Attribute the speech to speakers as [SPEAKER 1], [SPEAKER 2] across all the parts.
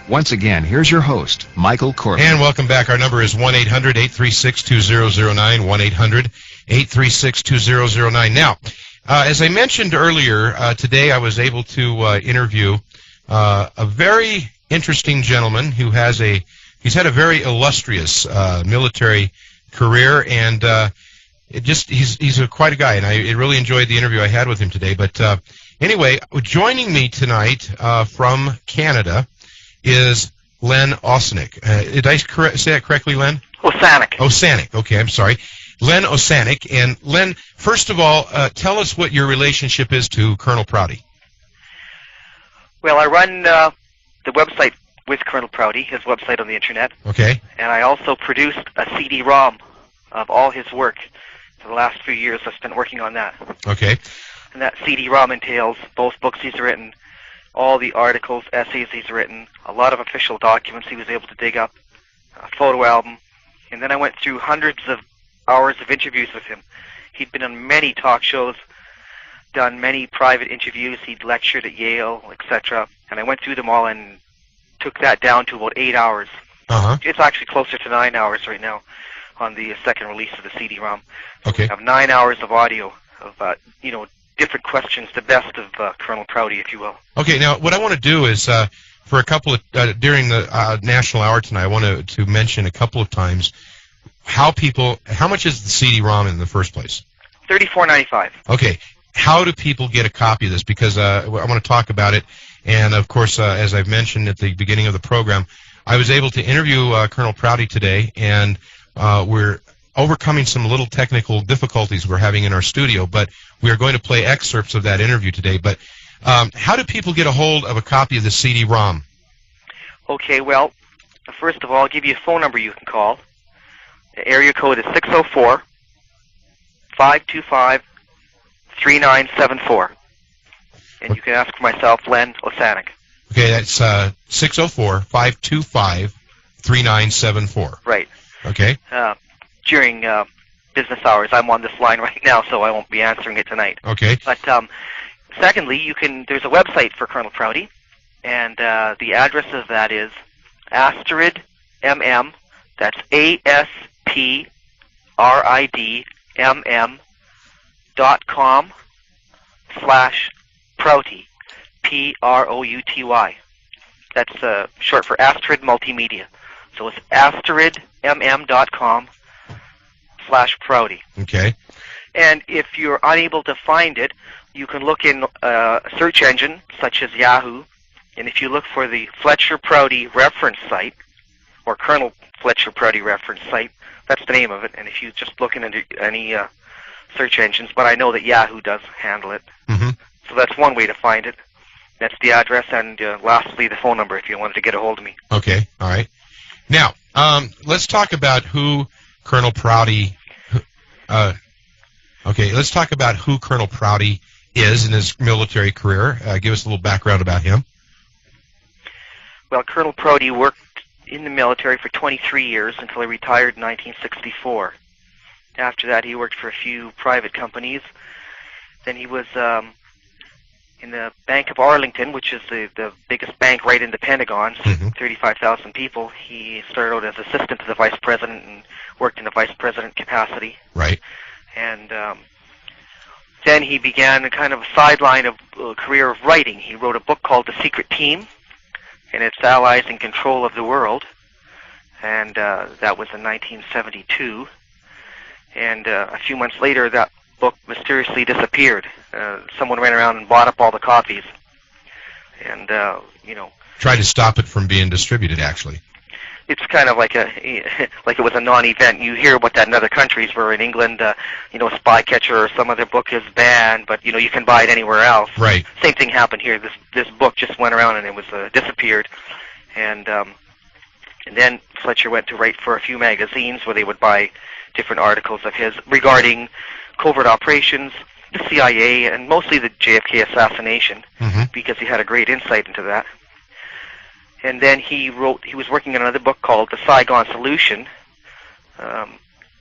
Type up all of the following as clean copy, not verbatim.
[SPEAKER 1] Once again, here's your host, Michael Corbin.
[SPEAKER 2] And welcome back. Our number is 1-800-836-2009, 1-800-836-2009. Now, as I mentioned earlier, today I was able to interview a very interesting gentleman who he's had a very illustrious military career, and he's quite a guy, and I really enjoyed the interview I had with him today. But anyway, joining me tonight from Canada is Len Osanik. Did I say that correctly, Len?
[SPEAKER 3] Osanic.
[SPEAKER 2] Osanic. Okay, I'm sorry. Len Osanik. And Len, first of all, tell us what your relationship is to Colonel Prouty.
[SPEAKER 3] Well, I run the website with Colonel Prouty, his website on the internet.
[SPEAKER 2] Okay.
[SPEAKER 3] And I also produced a CD-ROM of all his work. For the last few years, I've spent working on that.
[SPEAKER 2] Okay.
[SPEAKER 3] And that CD-ROM entails both books he's written, all the articles, essays he's written, a lot of official documents he was able to dig up, a photo album, and then I went through hundreds of hours of interviews with him. He'd been on many talk shows, done many private interviews, he'd lectured at Yale, etc., and I went through them all and took that down to about 8 hours.
[SPEAKER 2] Uh-huh.
[SPEAKER 3] It's actually closer to 9 hours right now on the second release of the CD-ROM.
[SPEAKER 2] Okay.
[SPEAKER 3] I have 9 hours of audio of, different questions, the best of Colonel Prouty, if you will.
[SPEAKER 2] Okay, now what I want to do is, for a couple of, during the National Hour tonight, I want to mention a couple of times how much is the CD-ROM in the first place?
[SPEAKER 3] $34.95.
[SPEAKER 2] Okay, how do people get a copy of this? Because I want to talk about it, and of course, as I've mentioned at the beginning of the program, I was able to interview Colonel Prouty today, and we're overcoming some little technical difficulties we're having in our studio, but we are going to play excerpts of that interview today. But how do people get a hold of a copy of the CD-ROM?
[SPEAKER 3] Okay, well, first of all, I'll give you a phone number you can call. The area code is 604-525-3974. And you can ask for myself, Len Osanik.
[SPEAKER 2] Okay, that's 604-525-3974.
[SPEAKER 3] Right.
[SPEAKER 2] Okay.
[SPEAKER 3] During business hours. I'm on this line right now, so I won't be answering it tonight.
[SPEAKER 2] Okay.
[SPEAKER 3] But secondly, there's a website for Colonel Prouty, and the address of that is ASTRIDMM, that's ASTRIDMM.com/Prouty, Prouty. That's short for Astrid Multimedia. So it's ASTRIDMM.com/Prouty.
[SPEAKER 2] Okay.
[SPEAKER 3] And if you're unable to find it, you can look in a search engine such as Yahoo, and if you look for the Fletcher Prouty reference site, or Colonel Fletcher Prouty reference site, that's the name of it. And if you just look in any search engines, but I know that Yahoo does handle it.
[SPEAKER 2] Mm-hmm.
[SPEAKER 3] So that's one way to find it. That's the address, and lastly, the phone number if you wanted to get a hold of me.
[SPEAKER 2] Okay. All right. Now, let's talk about who Colonel Prouty. Let's talk about who Colonel Prouty is in his military career. Give us a little background about him.
[SPEAKER 3] Well, Colonel Prouty worked in the military for 23 years until he retired in 1964. After that, he worked for a few private companies. Then he was in the Bank of Arlington, which is the biggest bank right in the Pentagon, 35,000 people. He started out as assistant to the vice president and worked in the vice president capacity.
[SPEAKER 2] Right.
[SPEAKER 3] And then he began a kind of a sideline of career of writing. He wrote a book called The Secret Team, and its allies in control of the world. And that was in 1972. And a few months later, that book mysteriously disappeared. Someone ran around and bought up all the copies. And,
[SPEAKER 2] tried to stop it from being distributed, actually.
[SPEAKER 3] It's kind of like it was a non-event. You hear about that in other countries where in England, Spycatcher or some other book is banned, but, you can buy it anywhere else.
[SPEAKER 2] Right.
[SPEAKER 3] Same thing happened here. This book just went around and it was disappeared. And then Fletcher went to write for a few magazines where they would buy different articles of his regarding covert operations, the CIA, and mostly the JFK assassination, because he had a great insight into that. And then he was working on another book called The Saigon Solution,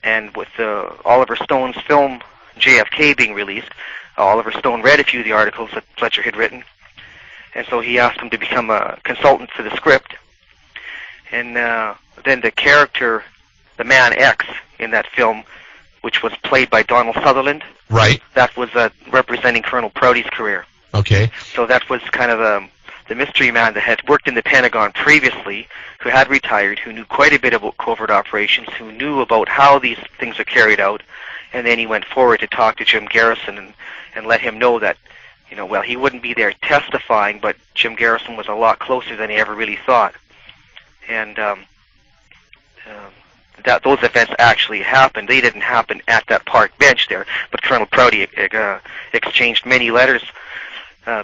[SPEAKER 3] and with Oliver Stone's film JFK being released, Oliver Stone read a few of the articles that Fletcher had written, and so he asked him to become a consultant for the script, And then the character, the Man X in that film, which was played by Donald Sutherland,
[SPEAKER 2] Right.
[SPEAKER 3] that was representing Colonel Prouty's career.
[SPEAKER 2] Okay.
[SPEAKER 3] So that was kind of the mystery man that had worked in the Pentagon previously, who had retired, who knew quite a bit about covert operations, who knew about how these things are carried out, and then he went forward to talk to Jim Garrison and let him know that, well, he wouldn't be there testifying, but Jim Garrison was a lot closer than he ever really thought. And that those events actually happened. They didn't happen at that park bench there, but Colonel Prouty exchanged many letters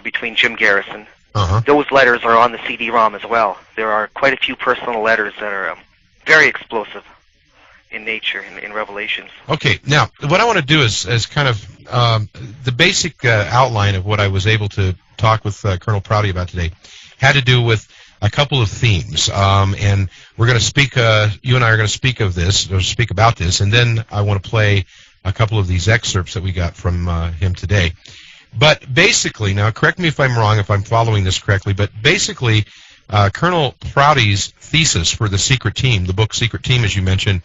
[SPEAKER 3] between Jim Garrison.
[SPEAKER 2] Uh-huh.
[SPEAKER 3] Those letters are on the CD-ROM as well. There are quite a few personal letters that are very explosive in nature, in revelations.
[SPEAKER 2] Okay, now, what I want to do is kind of the basic outline of what I was able to talk with Colonel Prouty about today had to do with a couple of themes, and we're going to speak, you and I are going to speak of this, or speak about this, and then I want to play a couple of these excerpts that we got from him today. But basically, now correct me if I'm wrong, if I'm following this correctly, but basically Colonel Prouty's thesis for the Secret Team, the book Secret Team, as you mentioned,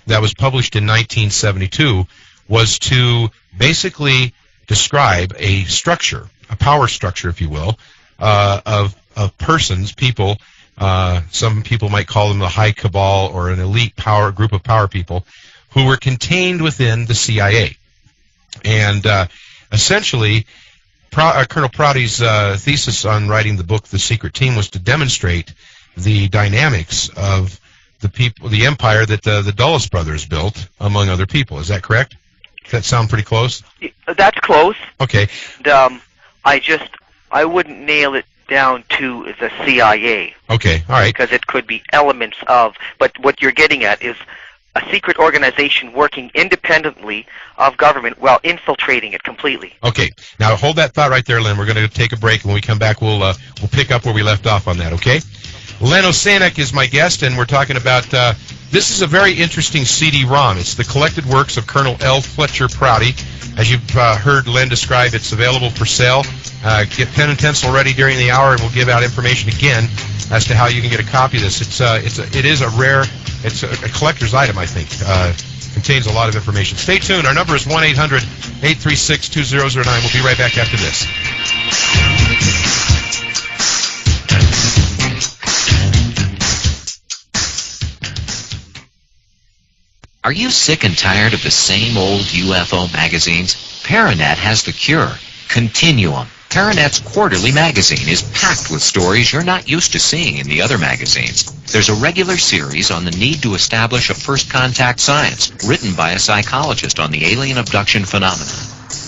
[SPEAKER 2] that was published in 1972, was to basically describe a structure, a power structure, if you will, of persons, people, some people might call them the high cabal or an elite power group of power people, who were contained within the CIA. And essentially, Colonel Prouty's thesis on writing the book The Secret Team was to demonstrate the dynamics of the people, the empire that the Dulles brothers built, among other people. Is that correct? Does that sound pretty close?
[SPEAKER 3] That's close.
[SPEAKER 2] Okay.
[SPEAKER 3] And, I wouldn't nail it down to the CIA.
[SPEAKER 2] Okay, all right.
[SPEAKER 3] Because it could be elements of, but what you're getting at is a secret organization working independently of government while infiltrating it completely.
[SPEAKER 2] Okay, now hold that thought right there, Len. We're going to take a break, and when we come back, we'll pick up where we left off on that, okay? Len Osanik is my guest, and we're talking about, this is a very interesting CD-ROM. It's the collected works of Colonel L. Fletcher Prouty. As you've heard Len describe, it's available for sale. Get pen and pencil ready during the hour, and we'll give out information again as to how you can get a copy of this. It is a rare, it's a collector's item, I think. Contains a lot of information. Stay tuned. Our number is 1-800-836-2009. We'll be right back after this.
[SPEAKER 4] Are you sick and tired of the same old UFO magazines? Paranet has the cure. Continuum. Paranet's quarterly magazine is packed with stories you're not used to seeing in the other magazines. There's a regular series on the need to establish a first contact science, written by a psychologist on the alien abduction phenomenon.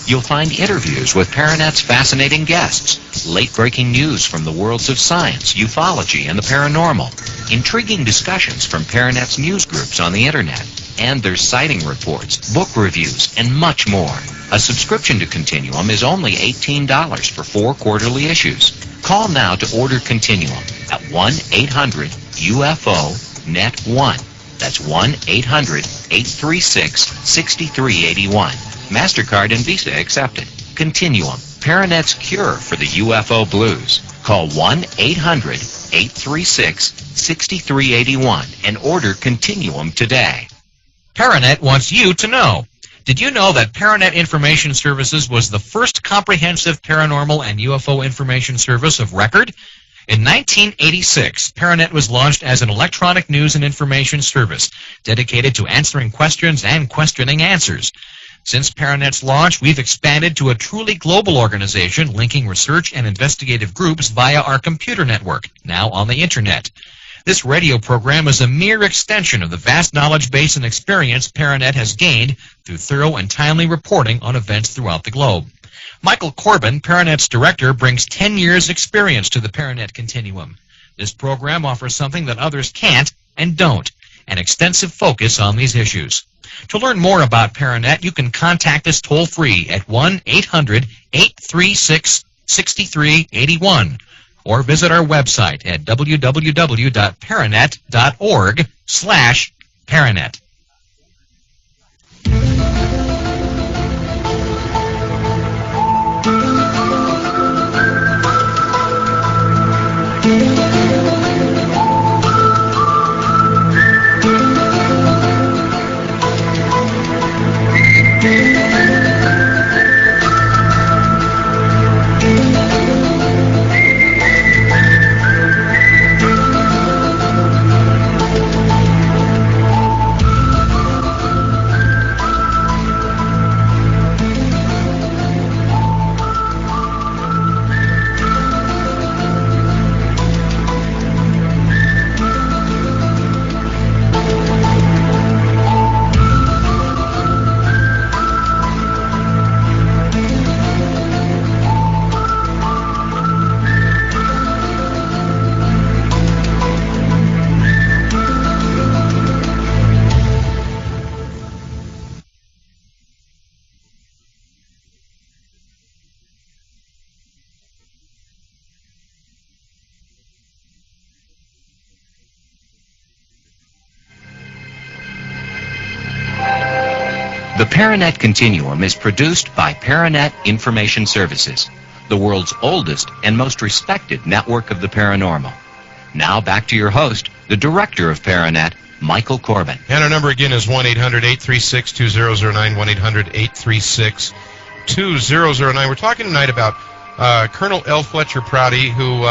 [SPEAKER 4] You'll find interviews with Paranet's fascinating guests, late-breaking news from the worlds of science, ufology, and the paranormal, intriguing discussions from Paranet's news groups on the Internet, and there's sighting reports, book reviews, and much more. A subscription to Continuum is only $18 for 4 quarterly issues. Call now to order Continuum at 1-800-UFO-NET1. That's 1-800-836-6381. MasterCard and Visa accepted. Continuum, Paranet's cure for the UFO blues. Call 1-800-836-6381 and order Continuum today.
[SPEAKER 5] Paranet wants you to know. Did you know that Paranet Information Services was the first comprehensive paranormal and UFO information service of record? In 1986, Paranet was launched as an electronic news and information service dedicated to answering questions and questioning answers. Since Paranet's launch, we've expanded to a truly global organization linking research and investigative groups via our computer network, now on the Internet. This radio program is a mere extension of the vast knowledge base and experience Paranet has gained through thorough and timely reporting on events throughout the globe. Michael Corbin, Paranet's director, brings 10 years' experience to the Paranet Continuum. This program offers something that others can't and don't, an extensive focus on these issues. To learn more about Paranet, you can contact us toll-free at 1-800-836-6381. or visit our website at www.paranet.org/Paranet.
[SPEAKER 4] The Paranet Continuum is produced by Paranet Information Services, the world's oldest and most respected network of the paranormal. Now back to your host, the director of Paranet, Michael Corbin.
[SPEAKER 2] And our number again is 1-800-836-2009, 1-800-836-2009. We're talking tonight about Colonel L. Fletcher Prouty, who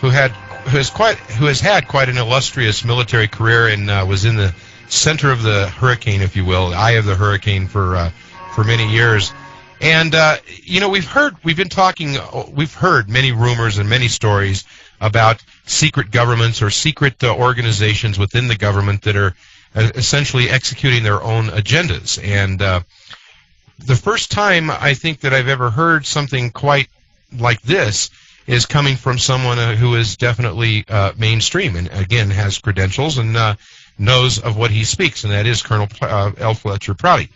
[SPEAKER 2] has had quite an illustrious military career and was in the center of the hurricane, if you will, the eye of the hurricane for many years. And we've heard many rumors and many stories about secret governments or secret organizations within the government that are essentially executing their own agendas. And the first time I think that I've ever heard something quite like this is coming from someone who is definitely mainstream and, again, has credentials and knows of what he speaks, and that is Colonel L. Fletcher Prouty.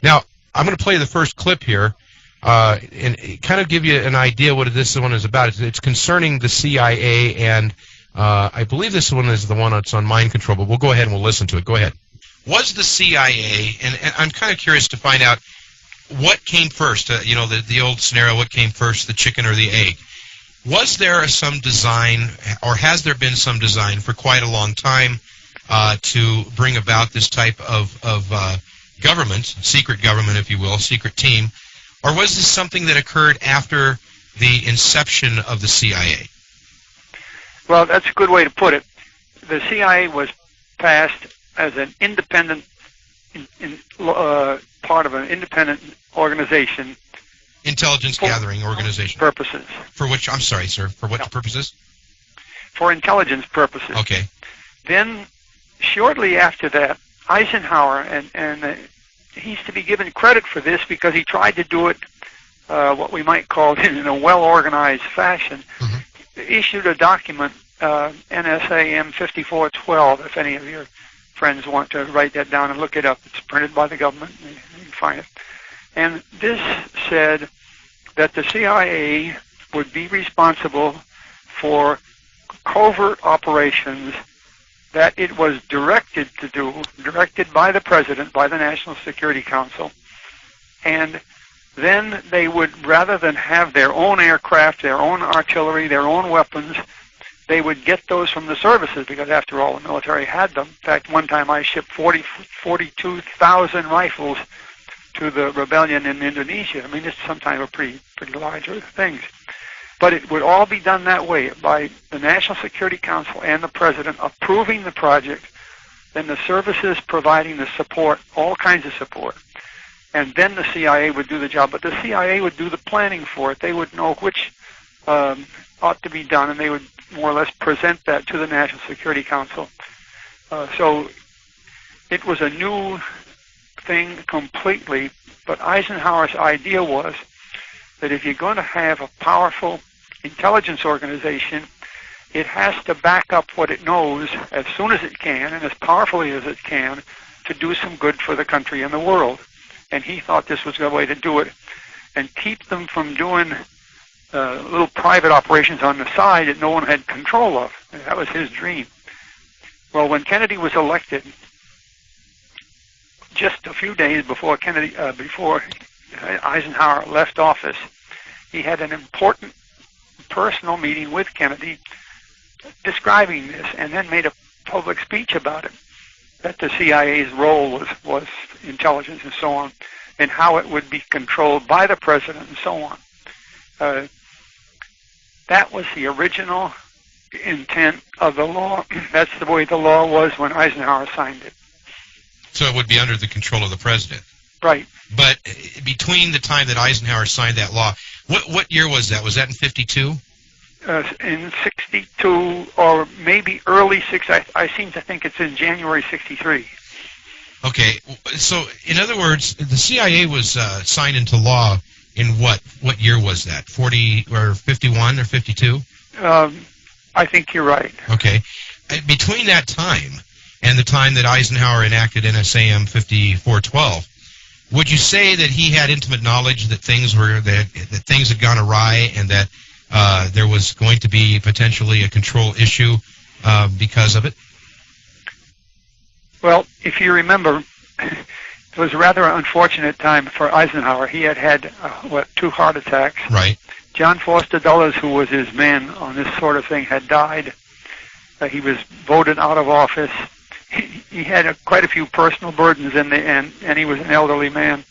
[SPEAKER 2] Now, I'm going to play the first clip here and kind of give you an idea what this one is about. It's concerning the CIA, and I believe this one is the one that's on mind control, but we'll go ahead and we'll listen to it. Go ahead. Was the CIA, and I'm kind of curious to find out what came first, the old scenario, what came first, the chicken or the egg? Was there some design, or has there been some design for quite a long time to bring about this type of government, secret government, if you will, secret team, or was this something that occurred after the inception of the CIA?
[SPEAKER 6] Well, that's a good way to put it. The CIA was passed as an independent, part of an independent organization.
[SPEAKER 2] Intelligence gathering organization.
[SPEAKER 6] Purposes.
[SPEAKER 2] For which, I'm sorry, sir, for what purposes?
[SPEAKER 6] For intelligence purposes.
[SPEAKER 2] Okay.
[SPEAKER 6] Then, shortly after that, Eisenhower, and he's to be given credit for this because he tried to do it what we might call in a well-organized fashion, issued a document, NSAM 5412, if any of your friends want to write that down and look it up. It's printed by the government. You can find it. And this said that the CIA would be responsible for covert operations that it was directed to do, directed by the President, by the National Security Council, and then they would, rather than have their own aircraft, their own artillery, their own weapons, they would get those from the services, because after all, the military had them. In fact, one time I shipped 42,000 rifles to the rebellion in Indonesia. I mean, it's sometimes a pretty large things. But it would all be done that way, by the National Security Council and the President approving the project, then the services providing the support, all kinds of support. And then the CIA would do the job. But the CIA would do the planning for it. They would know which ought to be done, and they would more or less present that to the National Security Council. So it was a new thing completely, but Eisenhower's idea was that if you're going to have a powerful intelligence organization, it has to back up what it knows as soon as it can and as powerfully as it can to do some good for the country and the world. And he thought this was the way to do it, and keep them from doing little private operations on the side that no one had control of. And that was his dream. Well, when Kennedy was elected, just a few days before before Eisenhower left office, he had an important personal meeting with Kennedy describing this, and then made a public speech about it, that the CIA's role was intelligence and so on, and how it would be controlled by the President and so on. That was the original intent of the law. That's the way the law was when Eisenhower signed it.
[SPEAKER 2] So it would be under the control of the President.
[SPEAKER 6] Right.
[SPEAKER 2] But between the time that Eisenhower signed that law, what year was that? Was that in 52?
[SPEAKER 6] In 62, or maybe early 6. I seem to think it's in January 63.
[SPEAKER 2] Okay. So, in other words, the CIA was signed into law in what year was that? 40 or 51 or 52?
[SPEAKER 6] I think you're right.
[SPEAKER 2] Okay. Between that time and the time that Eisenhower enacted NSAM 5412, would you say that he had intimate knowledge that things had gone awry, and that there was going to be potentially a control issue because of it?
[SPEAKER 6] Well, if you remember, it was a rather unfortunate time for Eisenhower. He had had, 2 heart attacks.
[SPEAKER 2] Right.
[SPEAKER 6] John Foster Dulles, who was his man on this sort of thing, had died. He was voted out of office. He had quite a few personal burdens in the end, and he was an elderly man.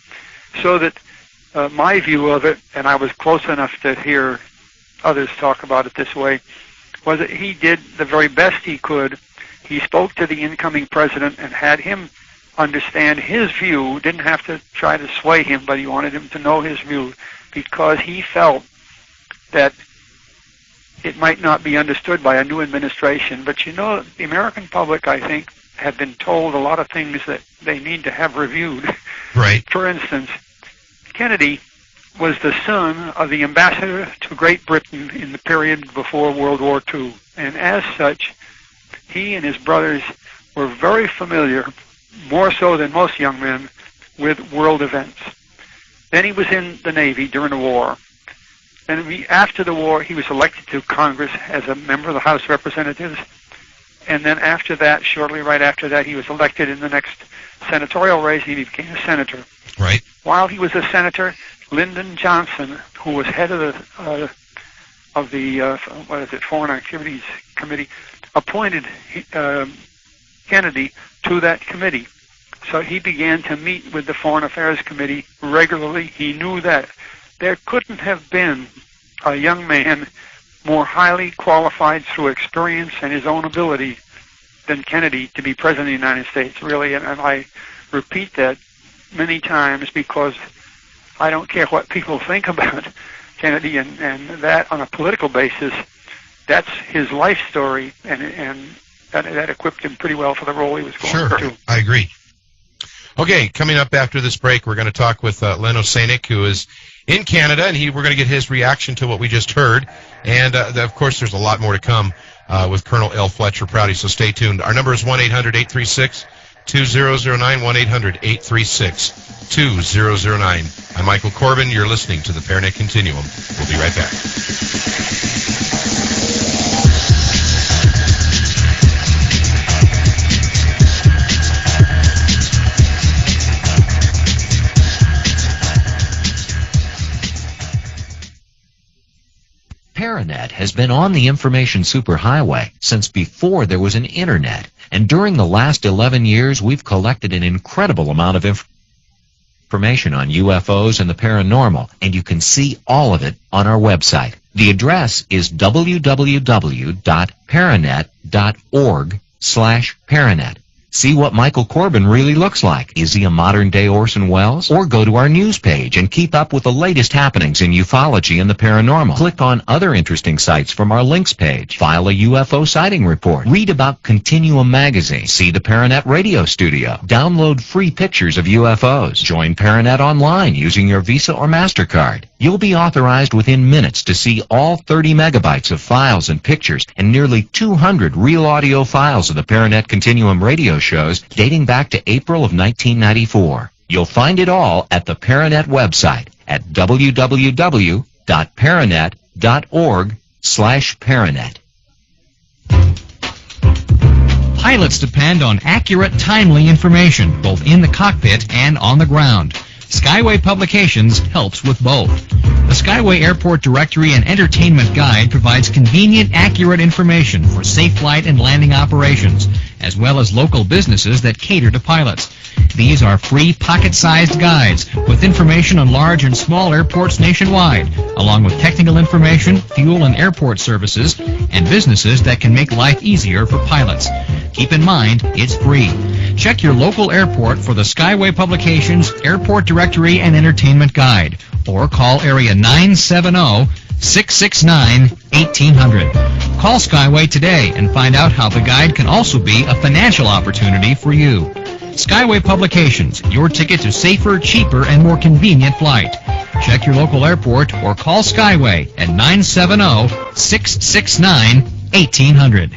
[SPEAKER 6] So that my view of it, and I was close enough to hear others talk about it this way, was that he did the very best he could. He spoke to the incoming president and had him understand his view, didn't have to try to sway him, but he wanted him to know his view, because he felt that it might not be understood by a new administration. But the American public, I think, have been told a lot of things that they need to have reviewed.
[SPEAKER 2] Right.
[SPEAKER 6] For instance, Kennedy was the son of the ambassador to Great Britain in the period before World War II. And as such, he and his brothers were very familiar, more so than most young men, with world events. Then he was in the Navy during the war. Then after the war, he was elected to Congress as a member of the House of Representatives. And then after that, shortly right after that, he was elected in the next senatorial race, and he became a senator.
[SPEAKER 2] Right.
[SPEAKER 6] While he was a senator, Lyndon Johnson, who was head of the Foreign Activities Committee, appointed Kennedy to that committee. So he began to meet with the Foreign Affairs Committee regularly. He knew that there couldn't have been a young man more highly qualified through experience and his own ability than Kennedy to be President of the United States, really. And I repeat that many times because I don't care what people think about Kennedy, and that on a political basis, that's his life story, and that equipped him pretty well for the role he was going
[SPEAKER 2] Sure,
[SPEAKER 6] to.
[SPEAKER 2] I agree. Okay, coming up after this break, we're going to talk with Len Osanik, who is in Canada, and we're going to get his reaction to what we just heard. And, of course, there's a lot more to come with Colonel L. Fletcher Prouty, so stay tuned. Our number is 1-800-836-2009, 1-800-836-2009. I'm Michael Corbin. You're listening to the Paranet Continuum. We'll be right back.
[SPEAKER 4] Paranet has been on the information superhighway since before there was an internet, and during the last 11 years we've collected an incredible amount of information on UFOs and the paranormal, and you can see all of it on our website. The address is www.paranet.org/Paranet. See what Michael Corbin really looks like. Is he a modern-day Orson Welles? Or go to our news page and keep up with the latest happenings in ufology and the paranormal. Click on other interesting sites from our links page. File a UFO sighting report. Read about Continuum magazine. See the Paranet radio studio. Download free pictures of UFOs. Join Paranet online using your Visa or MasterCard. You'll be authorized within minutes to see all 30 megabytes of files and pictures and nearly 200 real audio files of the Paranet Continuum radio shows dating back to April of 1994. You'll find it all at the Paranet website at www.paranet.org/Paranet.
[SPEAKER 5] Pilots depend on accurate, timely information, both in the cockpit and on the ground. Skyway Publications helps with both. The Skyway Airport Directory and Entertainment Guide provides convenient, accurate information for safe flight and landing operations, as well as local businesses that cater to pilots. These are free pocket-sized guides with information on large and small airports nationwide, along with technical information, fuel and airport services, and businesses that can make life easier for pilots. Keep in mind, it's free. Check your local airport for the Skyway Publications Airport Directory and Entertainment Guide, or call area 970-669-1800. Call Skyway today and find out how the guide can also be a financial opportunity for you. Skyway Publications, your ticket to safer, cheaper, and more convenient flight. Check your local airport or call Skyway at 970-669-1800.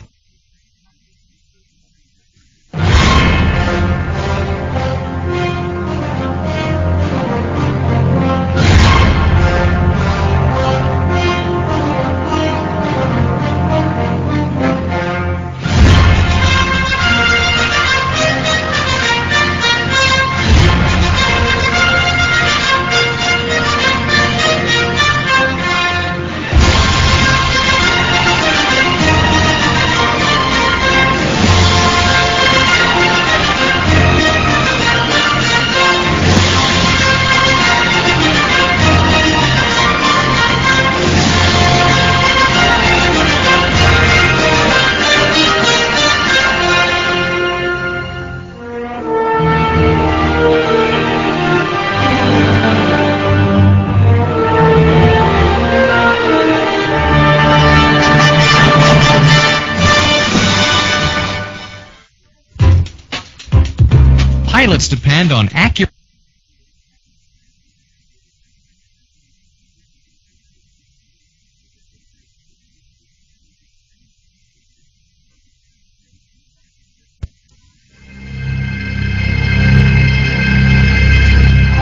[SPEAKER 7] Pilots depend on accurate...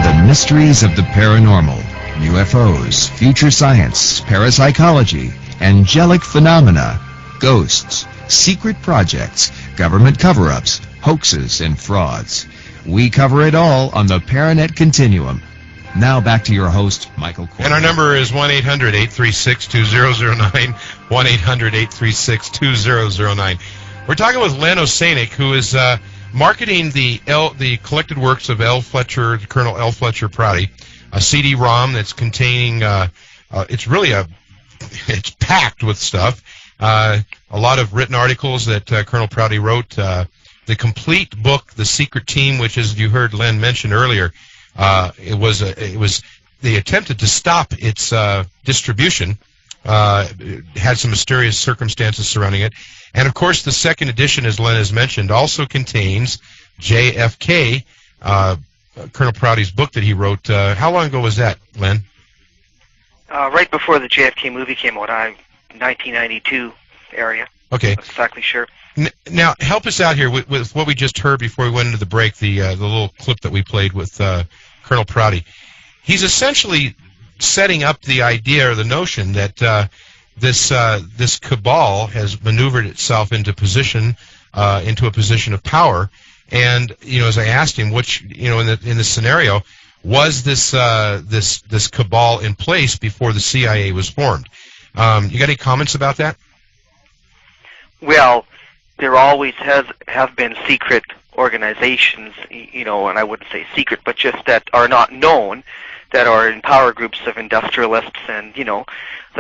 [SPEAKER 1] The mysteries of the paranormal, UFOs, future science, parapsychology, angelic phenomena, ghosts, secret projects, government cover-ups, hoaxes, and frauds. We cover it all on the Paranet Continuum. Now back to your host, Michael Corbin.
[SPEAKER 2] And our number is 1-800-836-2009, 1-800-836-2009. We're talking with Len Osanik, who is marketing the collected works of Colonel L. Fletcher Prouty, a CD-ROM that's containing, it's packed with stuff. A lot of written articles that Colonel Prouty wrote. The complete book, The Secret Team, which, as you heard Len mention earlier, they attempted to stop its distribution. It had some mysterious circumstances surrounding it. And, of course, the second edition, as Len has mentioned, also contains JFK, Colonel Prouty's book that he wrote. How long ago was that, Len?
[SPEAKER 3] Right before the JFK movie came out, 1992 area.
[SPEAKER 2] Okay.
[SPEAKER 3] Not exactly sure.
[SPEAKER 2] Now, help us out here with what we just heard before we went into the break, the little clip that we played with Colonel Prouty. He's essentially setting up the idea or the notion that this cabal has maneuvered itself into a position of power. And as I asked him, which in this scenario, was this cabal in place before the CIA was formed? You got any comments about that?
[SPEAKER 3] Well, there always have been secret organizations, and I wouldn't say secret, but just that are not known, that are in power groups of industrialists and the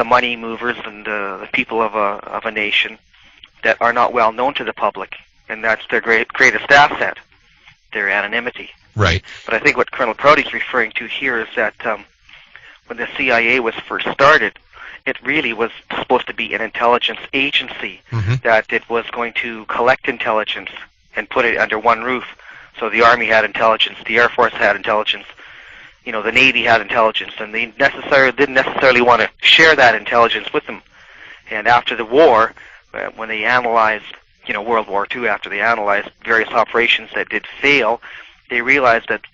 [SPEAKER 3] money movers and the people of a nation that are not well known to the public, and that's their greatest asset, their anonymity.
[SPEAKER 2] Right.
[SPEAKER 3] But I think what Colonel Prouty's referring to here is that when the CIA was first started, it really was supposed to be an intelligence agency, that it was going to collect intelligence and put it under one roof. So the Army had intelligence, the Air Force had intelligence, the Navy had intelligence, and they didn't necessarily want to share that intelligence with them. And after the war, when they analyzed, World War II, after they analyzed various operations that did fail, they realized that,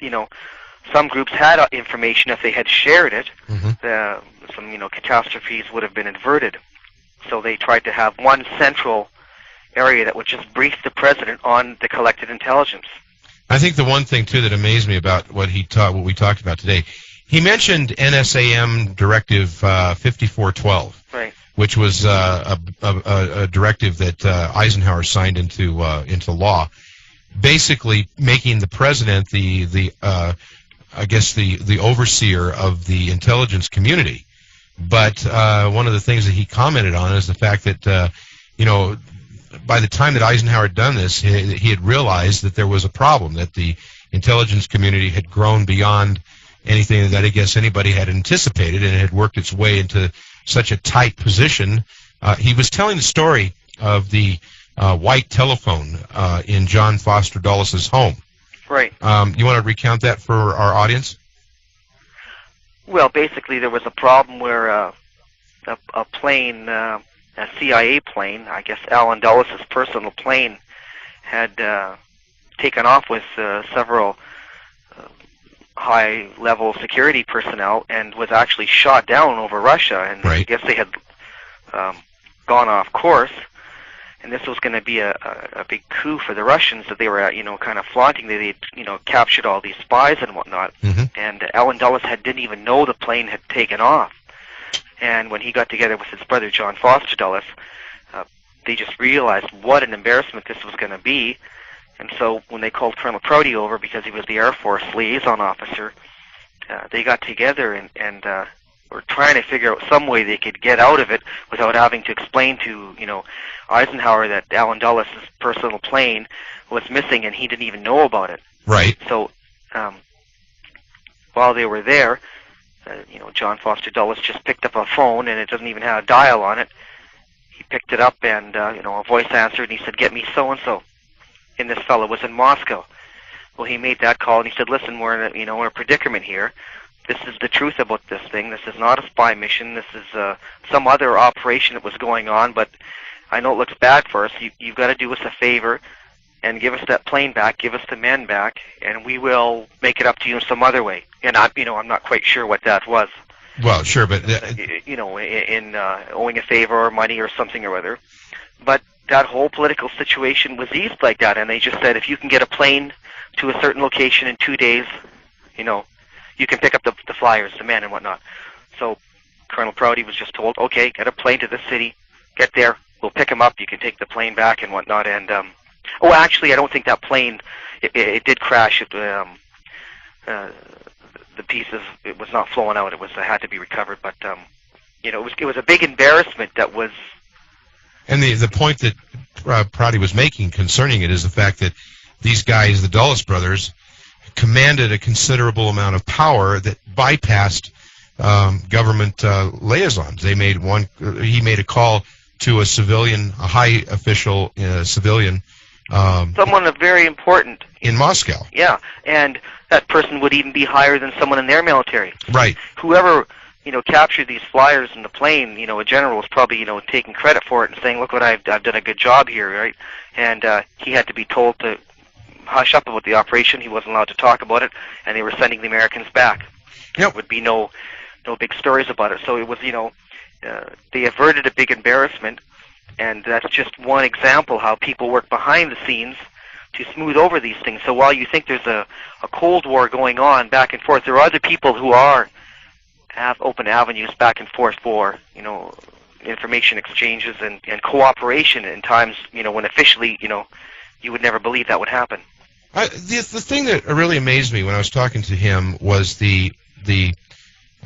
[SPEAKER 3] some groups had information. If they had shared it, some catastrophes would have been averted. So they tried to have one central area that would just brief the president on the collected intelligence.
[SPEAKER 2] I think the one thing too that amazed me about what we talked about today, he mentioned NSAM Directive 5412,
[SPEAKER 3] right,
[SPEAKER 2] which was a directive that Eisenhower signed into law, basically making the president the overseer of the intelligence community. But one of the things that he commented on is the fact that, by the time that Eisenhower had done this, he had realized that there was a problem, that the intelligence community had grown beyond anything that I guess anybody had anticipated, and it had worked its way into such a tight position. He was telling the story of the white telephone in John Foster Dulles' home.
[SPEAKER 3] Right.
[SPEAKER 2] You want to recount that for our audience?
[SPEAKER 3] Well, basically there was a problem where a plane, a CIA plane, I guess Alan Dulles' personal plane, had taken off with several high-level security personnel and was actually shot down over Russia. And
[SPEAKER 2] right.
[SPEAKER 3] I guess they had gone off course. And this was going to be a big coup for the Russians that they were, kind of flaunting. They'd, captured all these spies and whatnot. And Alan Dulles didn't even know the plane had taken off. And when he got together with his brother, John Foster Dulles, they just realized what an embarrassment this was going to be. And so when they called Colonel Prouty over, because he was the Air Force liaison officer, they got together and were trying to figure out some way they could get out of it without having to explain to, Eisenhower that Alan Dulles' personal plane was missing and he didn't even know about it.
[SPEAKER 2] Right.
[SPEAKER 3] So while they were there, John Foster Dulles just picked up a phone, and it doesn't even have a dial on it. He picked it up, and a voice answered, and he said, "Get me so-and-so." And this fellow was in Moscow. Well, he made that call, and he said, "Listen, we're in a predicament here. This is the truth about this thing. This is not a spy mission. This is some other operation that was going on. But I know it looks bad for us. You've got to do us a favor and give us that plane back, give us the men back, and we will make it up to you in some other way." And I'm not quite sure what that was.
[SPEAKER 2] Well, sure, but
[SPEAKER 3] In owing a favor or money or something or other. But that whole political situation was eased like that, and they just said, if you can get a plane to a certain location in 2 days, you can pick up the flyers, the men and whatnot. So Colonel Prouty was just told, okay, get a plane to the city, get there, we'll pick him up, you can take the plane back and whatnot. And actually, I don't think that plane, it did crash. The pieces, it was not flowing out. It had to be recovered. But it was a big embarrassment that was.
[SPEAKER 2] And the point that Prouty was making concerning it is the fact that these guys, the Dulles brothers, commanded a considerable amount of power that bypassed government liaisons. He made a call to a civilian, a high official, civilian.
[SPEAKER 3] Someone very important.
[SPEAKER 2] In Moscow.
[SPEAKER 3] Yeah, and that person would even be higher than someone in their military.
[SPEAKER 2] Right.
[SPEAKER 3] Whoever captured these flyers in the plane, a general was probably, taking credit for it and saying, look what I've done a good job here, right? And he had to be told to hush up about the operation. He wasn't allowed to talk about it, and they were sending the Americans back.
[SPEAKER 2] Yep.
[SPEAKER 3] There would be no big stories about it. So it was, they averted a big embarrassment, and that's just one example how people work behind the scenes to smooth over these things. So while you think there's a Cold War going on back and forth, there are other people who have open avenues back and forth for, information exchanges and cooperation in times, when officially, you would never believe that would happen.
[SPEAKER 2] The thing that really amazed me when I was talking to him was the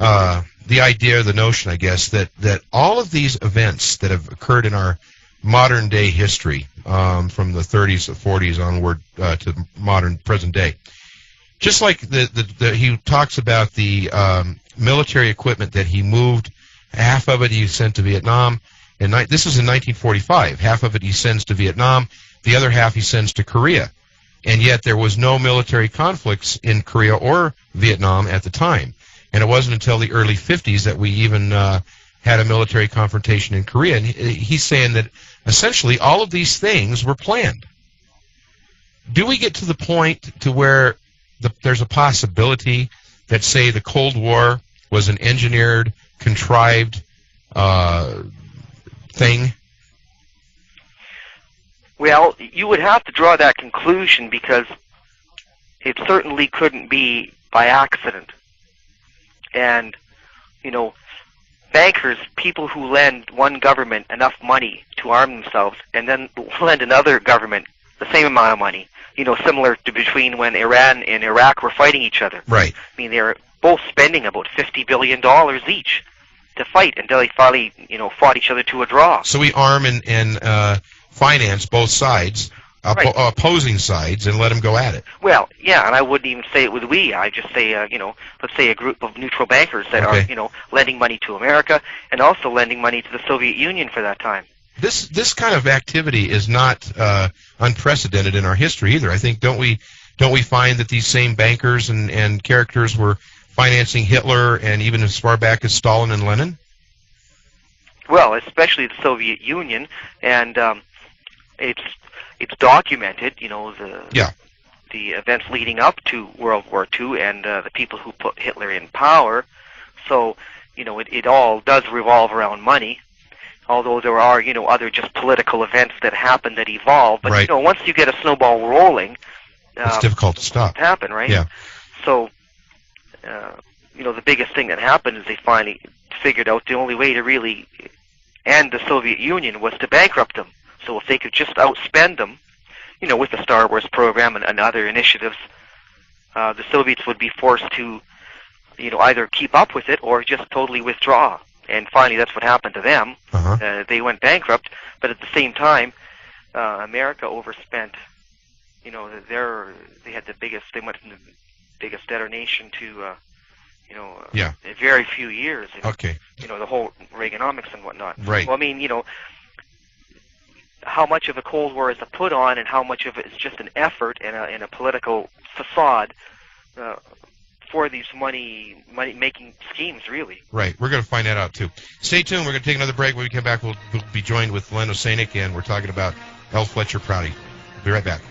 [SPEAKER 2] idea, the notion, I guess, that all of these events that have occurred in our modern day history, from the 30s, the 40s onward to modern present day, just like he talks about the military equipment that he moved, half of it he sent to Vietnam, and this is in 1945. Half of it he sends to Vietnam, the other half he sends to Korea, and yet there was no military conflicts in Korea or Vietnam at the time. And it wasn't until the early 50s that we even had a military confrontation in Korea. And he's saying that essentially all of these things were planned. Do we get to the point to where there's a possibility that, say, the Cold War was an engineered, contrived thing?
[SPEAKER 3] Well, you would have to draw that conclusion because it certainly couldn't be by accident. And, bankers, people who lend one government enough money to arm themselves and then lend another government the same amount of money, similar to between when Iran and Iraq were fighting each other.
[SPEAKER 2] Right.
[SPEAKER 3] I mean, they were both spending about $50 billion each to fight until they finally, fought each other to a draw.
[SPEAKER 2] So we arm and finance both sides,
[SPEAKER 3] Right.
[SPEAKER 2] Opposing sides, and let them go at it.
[SPEAKER 3] Well, yeah, and I wouldn't even say it with we. I just say, let's say a group of neutral bankers that
[SPEAKER 2] Okay.
[SPEAKER 3] are, lending money to America and also lending money to the Soviet Union for that time.
[SPEAKER 2] This kind of activity is not unprecedented in our history either. I think don't we find that these same bankers and characters were financing Hitler and even as far back as Stalin and Lenin?
[SPEAKER 3] Well, especially the Soviet Union, and it's documented, the events leading up to World War II and the people who put Hitler in power. So, it all does revolve around money, although there are, other just political events that happen that evolve. But,
[SPEAKER 2] Right.
[SPEAKER 3] Once you get a snowball rolling,
[SPEAKER 2] It's difficult to stop.
[SPEAKER 3] happen, right?
[SPEAKER 2] Yeah.
[SPEAKER 3] So, the biggest thing that happened is they finally figured out the only way to really end the Soviet Union was to bankrupt them. So if they could just outspend them, with the Star Wars program and other initiatives, the Soviets would be forced to, either keep up with it or just totally withdraw. And finally, that's what happened to them.
[SPEAKER 2] Uh-huh.
[SPEAKER 3] They went bankrupt, but at the same time, America overspent. They had they went from the biggest debtor nation to,
[SPEAKER 2] Yeah.
[SPEAKER 3] in very few years.
[SPEAKER 2] Okay.
[SPEAKER 3] The whole Reaganomics and whatnot.
[SPEAKER 2] Right.
[SPEAKER 3] Well, I mean, how much of a Cold War is a put on and how much of it is just an effort and a political facade for these money-making schemes, really.
[SPEAKER 2] Right. We're going to find that out, too. Stay tuned. We're going to take another break. When we come back, we'll be joined with Len Osanik, and we're talking about L. Fletcher Prouty. We'll be right back.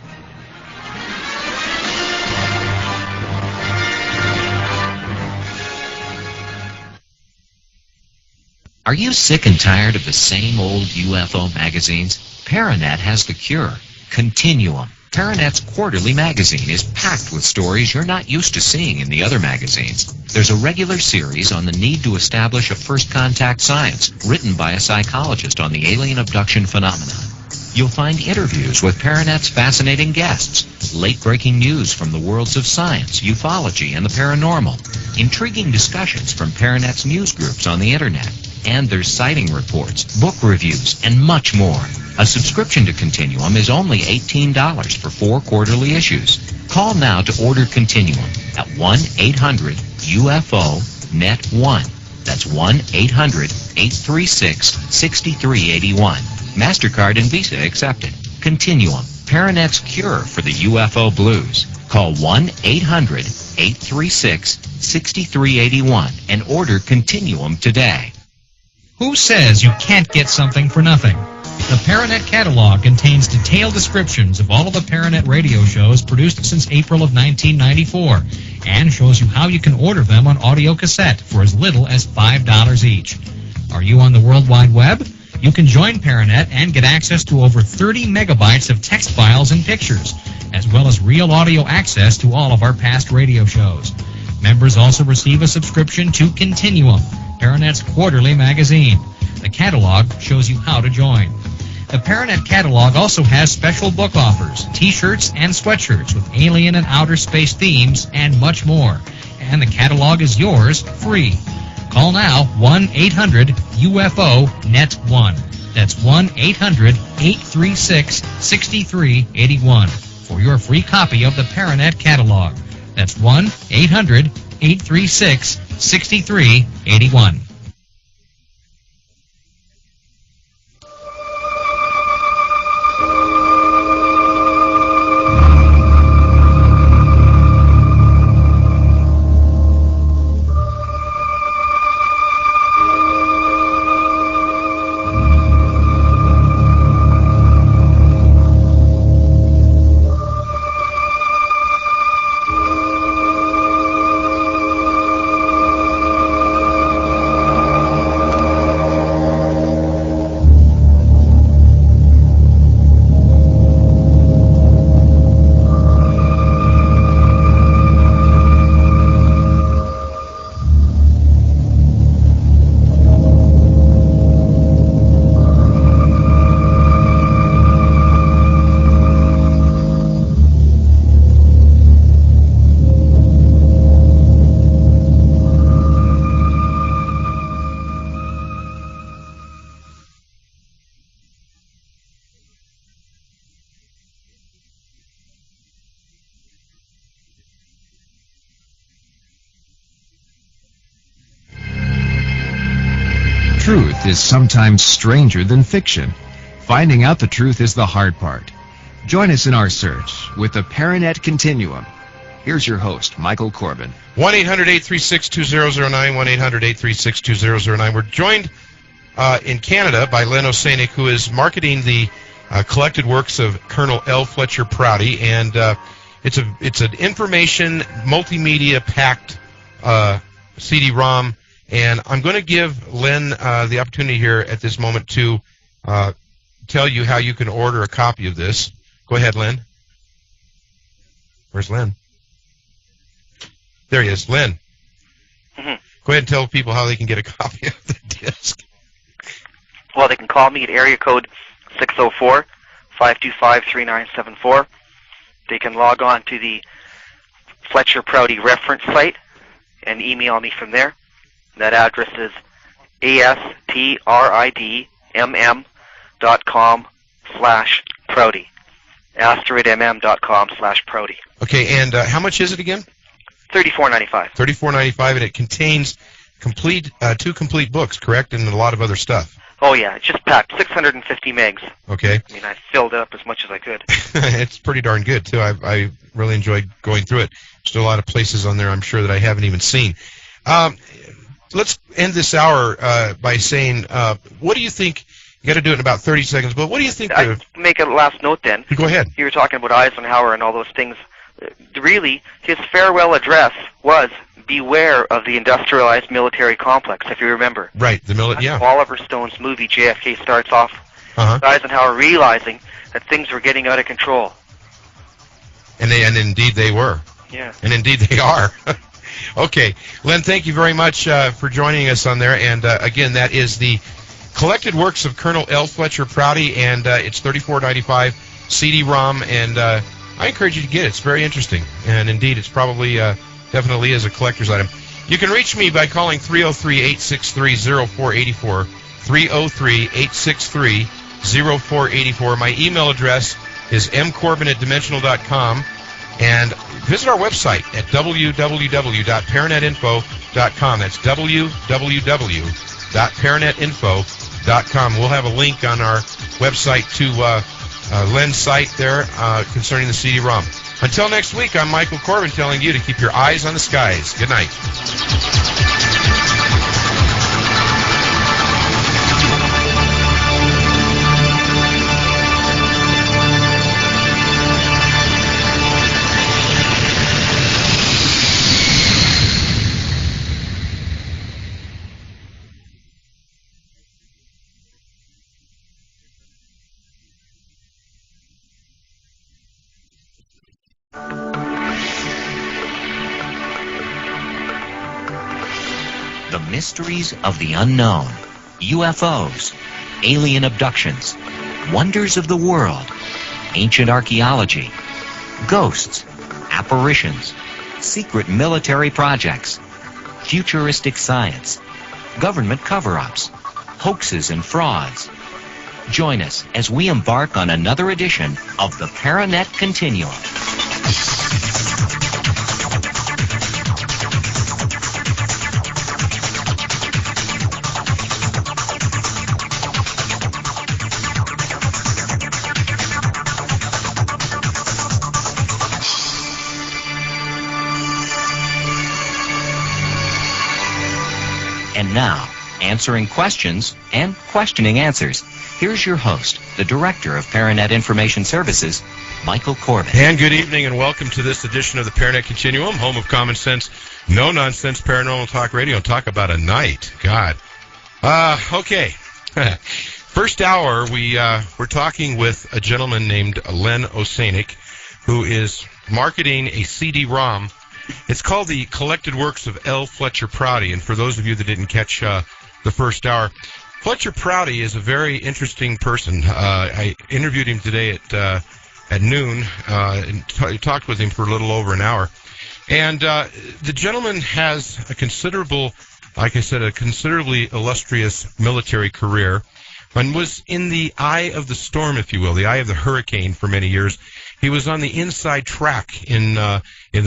[SPEAKER 4] Are you sick and tired of the same old UFO magazines? Paranet has the cure. Continuum. Paranet's quarterly magazine is packed with stories you're not used to seeing in the other magazines. There's a regular series on the need to establish a first contact science, written by a psychologist on the alien abduction phenomena. You'll find interviews with Paranet's fascinating guests, late-breaking news from the worlds of science, ufology, and the paranormal, intriguing discussions from Paranet's news groups on the Internet, and there's sighting reports, book reviews, and much more. A subscription to Continuum is only $18 for 4 quarterly issues. Call now to order Continuum at 1-800-UFO-NET1. That's 1-800-836-6381. MasterCard and Visa accepted. Continuum, Paranet's cure for the UFO blues. Call 1-800-836-6381 and order Continuum today.
[SPEAKER 5] Who says you can't get something for nothing? The Paranet catalog contains detailed descriptions of all of the Paranet radio shows produced since April of 1994 and shows you how you can order them on audio cassette for as little as $5 each. Are you on the World Wide Web? You can join Paranet and get access to over 30 megabytes of text files and pictures, as well as real audio access to all of our past radio shows. Members also receive a subscription to Continuum, Paranet's quarterly magazine. The catalog shows you how to join. The Paranet catalog also has special book offers, t-shirts, and sweatshirts with alien and outer space themes, and much more. And the catalog is yours free. Call now 1-800-UFO-NET1. That's 1-800-836-6381 for your free copy of the Paranet catalog. That's 1-800-836-6381.
[SPEAKER 1] Truth is sometimes stranger than fiction. Finding out the truth is the hard part. Join us in our search with the Paranet Continuum. Here's your host, Michael Corbin.
[SPEAKER 2] 1-800-836-2009, 1-800-836-2009. We're joined in Canada by Len Osanik, who is marketing the collected works of Colonel L. Fletcher Prouty, and it's an information multimedia packed CD-ROM. And I'm going to give Len the opportunity here at this moment to tell you how you can order a copy of this. Go ahead, Len. Where's Len? There he is. Len.
[SPEAKER 3] Mm-hmm.
[SPEAKER 2] Go ahead and tell people how they can get a copy of the disc.
[SPEAKER 3] Well, they can call me at area code 604-525-3974. They can log on to the Fletcher Prouty reference site and email me from there. That address is astridmm.com/Prouty. astridmm.com/Prouty.
[SPEAKER 2] Okay, and how much is it again?
[SPEAKER 3] $34.95.
[SPEAKER 2] $34.95, and it contains two complete books, correct, and a lot of other stuff.
[SPEAKER 3] Oh yeah, it's just packed 650 megs.
[SPEAKER 2] Okay.
[SPEAKER 3] I mean, I filled it up as much as I could.
[SPEAKER 2] It's pretty darn good too. I really enjoyed going through it. Still a lot of places on there I'm sure that I haven't even seen. Let's end this hour by saying, what do you think? You got to do it in about 30 seconds. But what do you think?
[SPEAKER 3] I'd make a last note then.
[SPEAKER 2] Go ahead.
[SPEAKER 3] You were talking about Eisenhower and all those things. Really, his farewell address was, "Beware of the industrialized military complex," if you remember.
[SPEAKER 2] Right. Yeah.
[SPEAKER 3] Oliver Stone's movie JFK starts off with Eisenhower realizing that things were getting out of control.
[SPEAKER 2] And indeed they were.
[SPEAKER 3] Yeah.
[SPEAKER 2] And indeed they are. Okay, Len, thank you very much for joining us on there. And again, that is the Collected Works of Colonel L. Fletcher Prouty, and it's $34.95 CD-ROM, and I encourage you to get it. It's very interesting, and indeed, it's probably definitely is a collector's item. You can reach me by calling 303-863-0484, 303-863-0484. My email address is mcorbin@dimensional.com, and visit our website at www.paranetinfo.com. That's www.paranetinfo.com. We'll have a link on our website to Len's site there concerning the CD-ROM. Until next week, I'm Michael Corbin telling you to keep your eyes on the skies. Good night.
[SPEAKER 4] The mysteries of the unknown, UFOs, alien abductions, wonders of the world, ancient archaeology, ghosts, apparitions, secret military projects, futuristic science, government cover-ups, hoaxes and frauds. Join us as we embark on another edition of the Paranet Continuum. And now, answering questions and questioning answers, here's your host, the Director of Paranet Information Services, Michael Corbin.
[SPEAKER 2] And good evening and welcome to this edition of the Paranet Continuum, home of common sense, no-nonsense paranormal talk radio. Talk about a night. God. Okay. First hour, we're talking with a gentleman named Len Osanik, who is marketing a CD-ROM. It's called the Collected Works of L. Fletcher Prouty, and for those of you that didn't catch the first hour, Fletcher Prouty is a very interesting person. I interviewed him today at noon and talked with him for a little over an hour. And the gentleman has a considerably illustrious military career, and was in the eye of the storm, if you will, the eye of the hurricane for many years. He was on the inside track in the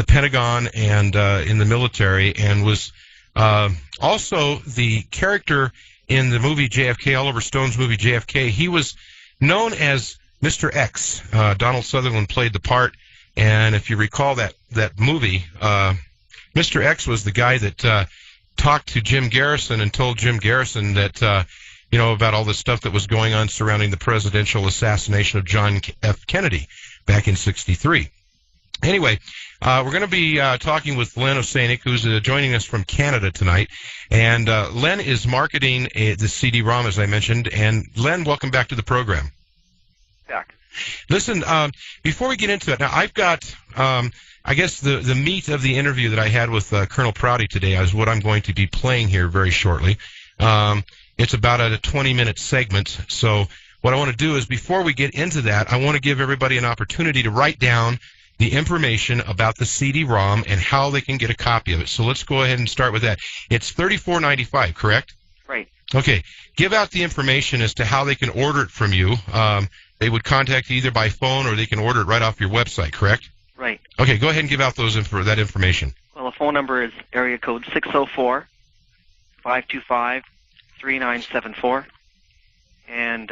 [SPEAKER 2] Pentagon and in the military, and was also the character in the movie JFK, Oliver Stone's movie JFK. He was known as Mr. X. Donald Sutherland played the part, and if you recall that movie, Mr. X was the guy that talked to Jim Garrison and told Jim Garrison that about all the stuff that was going on surrounding the presidential assassination of John F. Kennedy back in '63. Anyway, we're going to be talking with Len Osanik, who's joining us from Canada tonight. And Len is marketing the CD-ROM, as I mentioned. And Len, welcome back to the program.
[SPEAKER 3] Back.
[SPEAKER 2] Listen, before we get into it, now I've got, I guess, the meat of the interview that I had with Colonel Prouty today is what I'm going to be playing here very shortly. It's about a 20-minute segment. So what I want to do is, before we get into that, I want to give everybody an opportunity to write down the information about the CD-ROM and how they can get a copy of it. So let's go ahead and start with that. It's $34.95, correct?
[SPEAKER 3] Right.
[SPEAKER 2] Okay. Give out the information as to how they can order it from you. They would contact you either by phone or they can order it right off your website, correct?
[SPEAKER 3] Right.
[SPEAKER 2] Okay, go ahead and give out that information.
[SPEAKER 3] Well, the phone number is area code 604-525-3974. And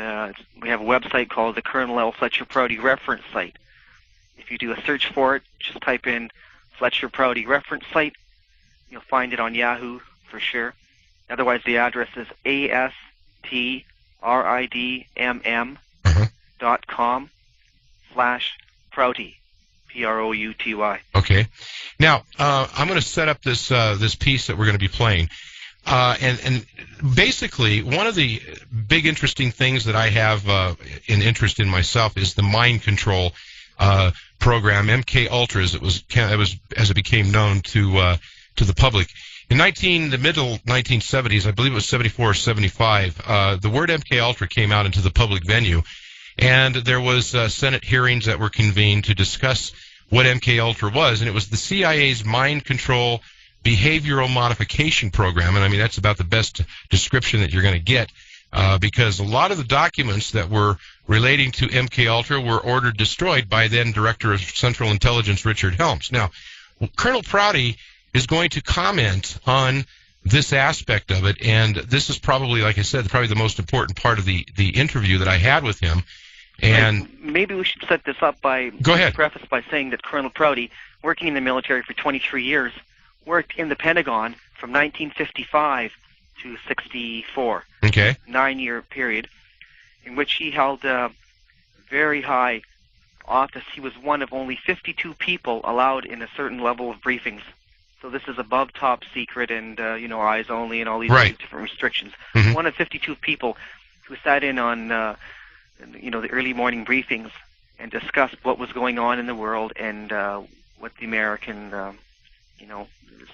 [SPEAKER 3] we have a website called the Colonel L. Fletcher Prouty Reference Site. If if you do a search for it, just type in Fletcher Prouty reference site. You'll find it on Yahoo for sure. Otherwise, the address is astridm.com/Prouty, Prouty.
[SPEAKER 2] Okay. Now, I'm going to set up this piece that we're going to be playing. And basically, one of the big interesting things that I have an interest in myself is the mind control program, MK Ultra, as it became known to the public. In the middle 1970s, I believe it was 74 or 75, the word MK Ultra came out into the public venue, and there was Senate hearings that were convened to discuss what MK Ultra was, and it was the CIA's mind control behavioral modification program. And I mean, that's about the best description that you're going to get, because a lot of the documents that were relating to MK Ultra were ordered destroyed by then Director of Central Intelligence Richard Helms. Now, Colonel Prouty is going to comment on this aspect of it, and this is probably, like I said, probably the most important part of the interview that I had with him. And
[SPEAKER 3] maybe we should set this up by
[SPEAKER 2] go ahead.
[SPEAKER 3] Preface by saying that Colonel Prouty, working in the military for 23 years, worked in the Pentagon from 1955 to 64.
[SPEAKER 2] Okay.
[SPEAKER 3] 9-year period in which he held a very high office. He was one of only 52 people allowed in a certain level of briefings. So this is above top secret and, eyes only and all these different restrictions.
[SPEAKER 2] Mm-hmm.
[SPEAKER 3] One of 52 people who sat in on, the early morning briefings and discussed what was going on in the world and what the American,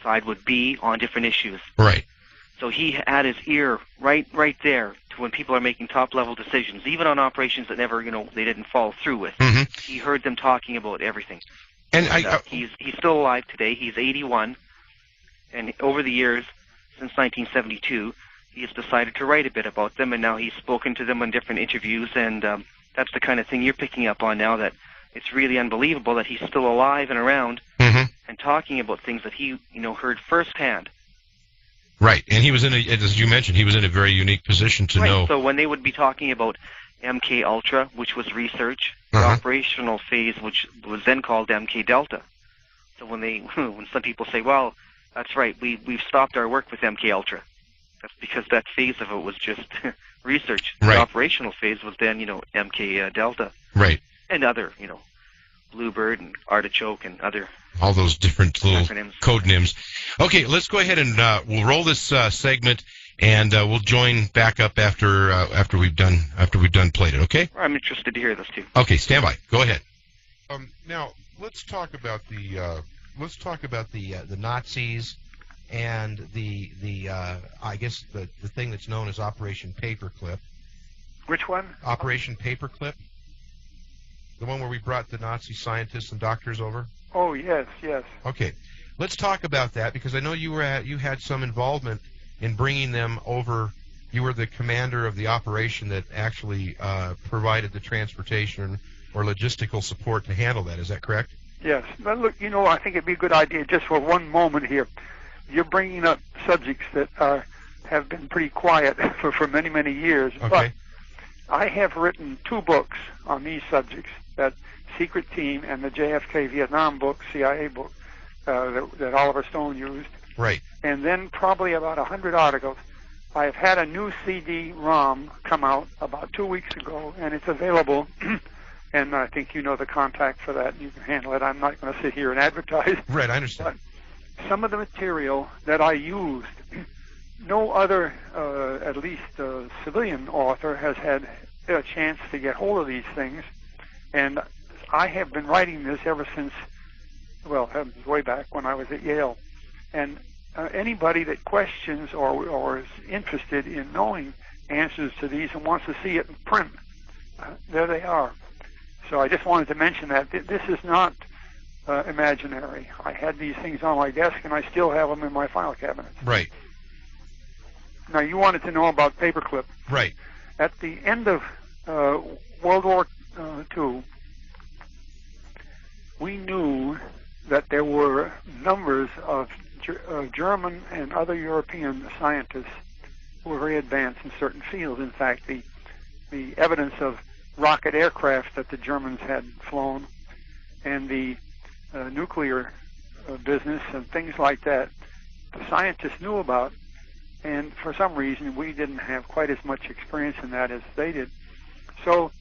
[SPEAKER 3] side would be on different issues.
[SPEAKER 2] Right.
[SPEAKER 3] So he had his ear right there to when people are making top-level decisions, even on operations that never, they didn't follow through with.
[SPEAKER 2] Mm-hmm.
[SPEAKER 3] He heard them talking about everything.
[SPEAKER 2] And
[SPEAKER 3] he's still alive today. He's 81, and over the years, since 1972, he has decided to write a bit about them, and now he's spoken to them on different interviews, and that's the kind of thing you're picking up on now, that it's really unbelievable that he's still alive and around and talking about things that he, heard firsthand.
[SPEAKER 2] Right, and he was as you mentioned, he was in a very unique position to know.
[SPEAKER 3] So when they would be talking about MK Ultra, which was research, the operational phase, which was then called MK Delta. So when some people say, well, that's right, we've stopped our work with MK Ultra. That's because that phase of it was just research. The operational phase was then, MK Delta.
[SPEAKER 2] Right.
[SPEAKER 3] And other, Bluebird and Artichoke and other.
[SPEAKER 2] All those different little
[SPEAKER 3] acronyms.
[SPEAKER 2] Code names. Okay, let's go ahead and we'll roll this segment, and we'll join back up after we've done played it. Okay.
[SPEAKER 3] I'm interested to hear this too.
[SPEAKER 2] Okay, stand by. Go ahead.
[SPEAKER 7] Now let's talk about the Nazis and the I guess the thing that's known as Operation Paperclip.
[SPEAKER 6] Which one?
[SPEAKER 7] Operation Paperclip. The one where we brought the Nazi scientists and doctors over.
[SPEAKER 6] Oh yes.
[SPEAKER 7] Okay, let's talk about that, because I know you had some involvement in bringing them over. You were the commander of the operation that actually provided the transportation or logistical support to handle that. Is that correct?
[SPEAKER 6] Yes. But look, I think it'd be a good idea just for one moment here. You're bringing up subjects that have been pretty quiet for many, many years.
[SPEAKER 7] Okay.
[SPEAKER 6] But I have written 2 books on these subjects, that Secret Team and the JFK Vietnam book, CIA book, that Oliver Stone used.
[SPEAKER 7] Right.
[SPEAKER 6] And then probably about 100 articles. I've had a new CD-ROM come out about 2 weeks ago, and it's available. And I think you know the contact for that. You can handle it. I'm not going to sit here and advertise.
[SPEAKER 7] Right, I understand.
[SPEAKER 6] But some of the material that I used, no other, at least civilian author, has had a chance to get hold of these things. And I have been writing this ever since, way back when I was at Yale. And anybody that questions or is interested in knowing answers to these and wants to see it in print, there they are. So I just wanted to mention that this is not imaginary. I had these things on my desk, and I still have them in my file cabinet.
[SPEAKER 7] Right.
[SPEAKER 6] Now, you wanted to know about Paperclip.
[SPEAKER 7] Right.
[SPEAKER 6] At the end of World War II, we knew that there were numbers of German and other European scientists who were very advanced in certain fields. In fact, the evidence of rocket aircraft that the Germans had flown, and and the nuclear business and things like that, the scientists knew about, and for some reason we didn't have quite as much experience in that as they did. So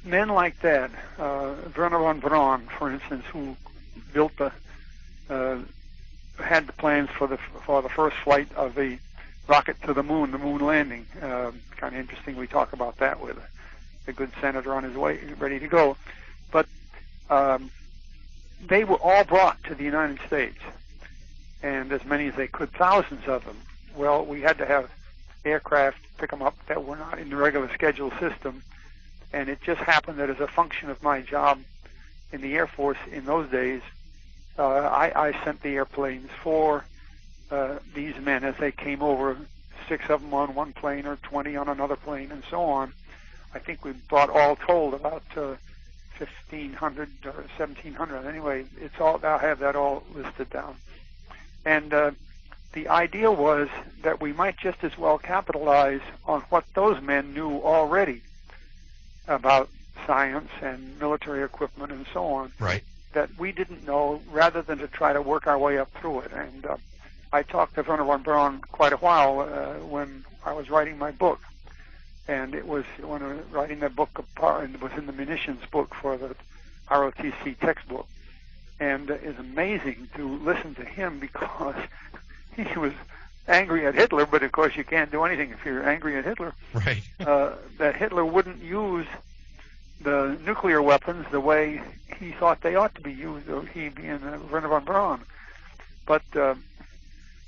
[SPEAKER 6] men like that, Werner von Braun, for instance, who built had the plans for the first flight of the rocket to the moon landing. Kind of interesting. We talk about that with a good senator on his way, ready to go. But they were all brought to the United States, and as many as they could, thousands of them. Well, we had to have aircraft pick them up that were not in the regular schedule system, and it just happened that as a function of my job in the Air Force in those days, I sent the airplanes for these men as they came over, 6 of them on one plane or 20 on another plane and so on. I think we brought all told about 1,500 or 1,700. Anyway, it's all, I'll have that all listed down. And the idea was that we might just as well capitalize on what those men knew already about science and military equipment and so on.
[SPEAKER 2] Right.
[SPEAKER 6] That we didn't know, rather than to try to work our way up through it. And I talked to Werner von Braun quite a while when I was writing my book. And it was when I was writing that book, and it was in the munitions book for the ROTC textbook. And it's amazing to listen to him because he was angry at Hitler, but of course you can't do anything if you're angry at Hitler.
[SPEAKER 2] Right.
[SPEAKER 6] That Hitler wouldn't use the nuclear weapons the way he thought they ought to be used, he being Werner von Braun. But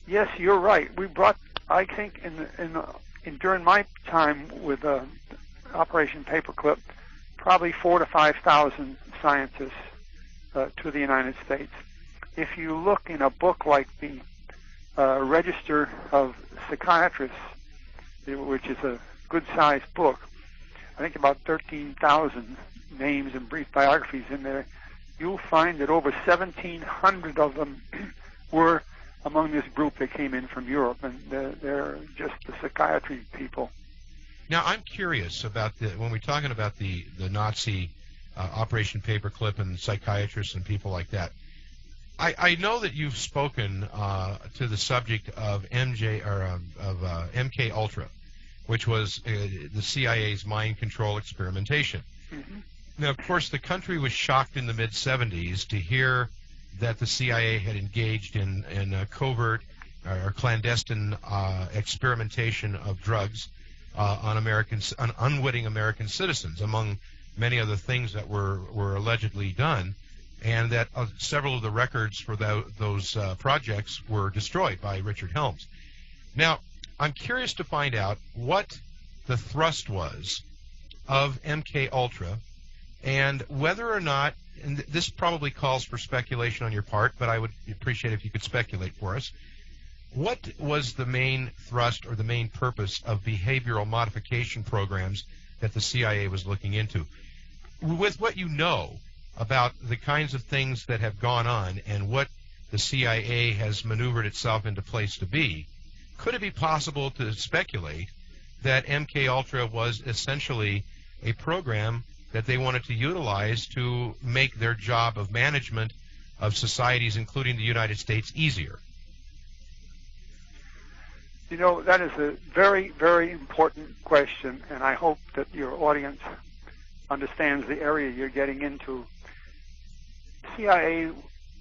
[SPEAKER 6] yes, you're right. We brought, I think, during my time with Operation Paperclip, probably 4,000 to 5,000 scientists to the United States. If you look in a book like the Register of Psychiatrists, which is a good-sized book, I think about 13,000 names and brief biographies in there, you'll find that over 1,700 of them were among this group that came in from Europe, and they're just the psychiatry people.
[SPEAKER 2] Now, I'm curious about when we're talking about the Nazi Operation Paperclip and psychiatrists and people like that. I know that you've spoken to the subject of MK Ultra, which was the CIA's mind control experimentation.
[SPEAKER 6] Mm-hmm.
[SPEAKER 2] Now, of course, the country was shocked in the mid-'70s to hear that the CIA had engaged in covert or clandestine experimentation of drugs on unwitting American citizens, among many other things that were allegedly done, and that several of the records for those projects were destroyed by Richard Helms. Now, I'm curious to find out what the thrust was of MK Ultra, and whether or not, and this probably calls for speculation on your part, but I would appreciate if you could speculate for us. What was the main thrust or the main purpose of behavioral modification programs that the CIA was looking into? With what you know about the kinds of things that have gone on and what the CIA has maneuvered itself into place to be, could it be possible to speculate that MK Ultra was essentially a program that they wanted to utilize to make their job of management of societies, including the United States, easier?
[SPEAKER 6] You know, that is a very, very important question, and I hope that your audience understands the area you're getting into. CIA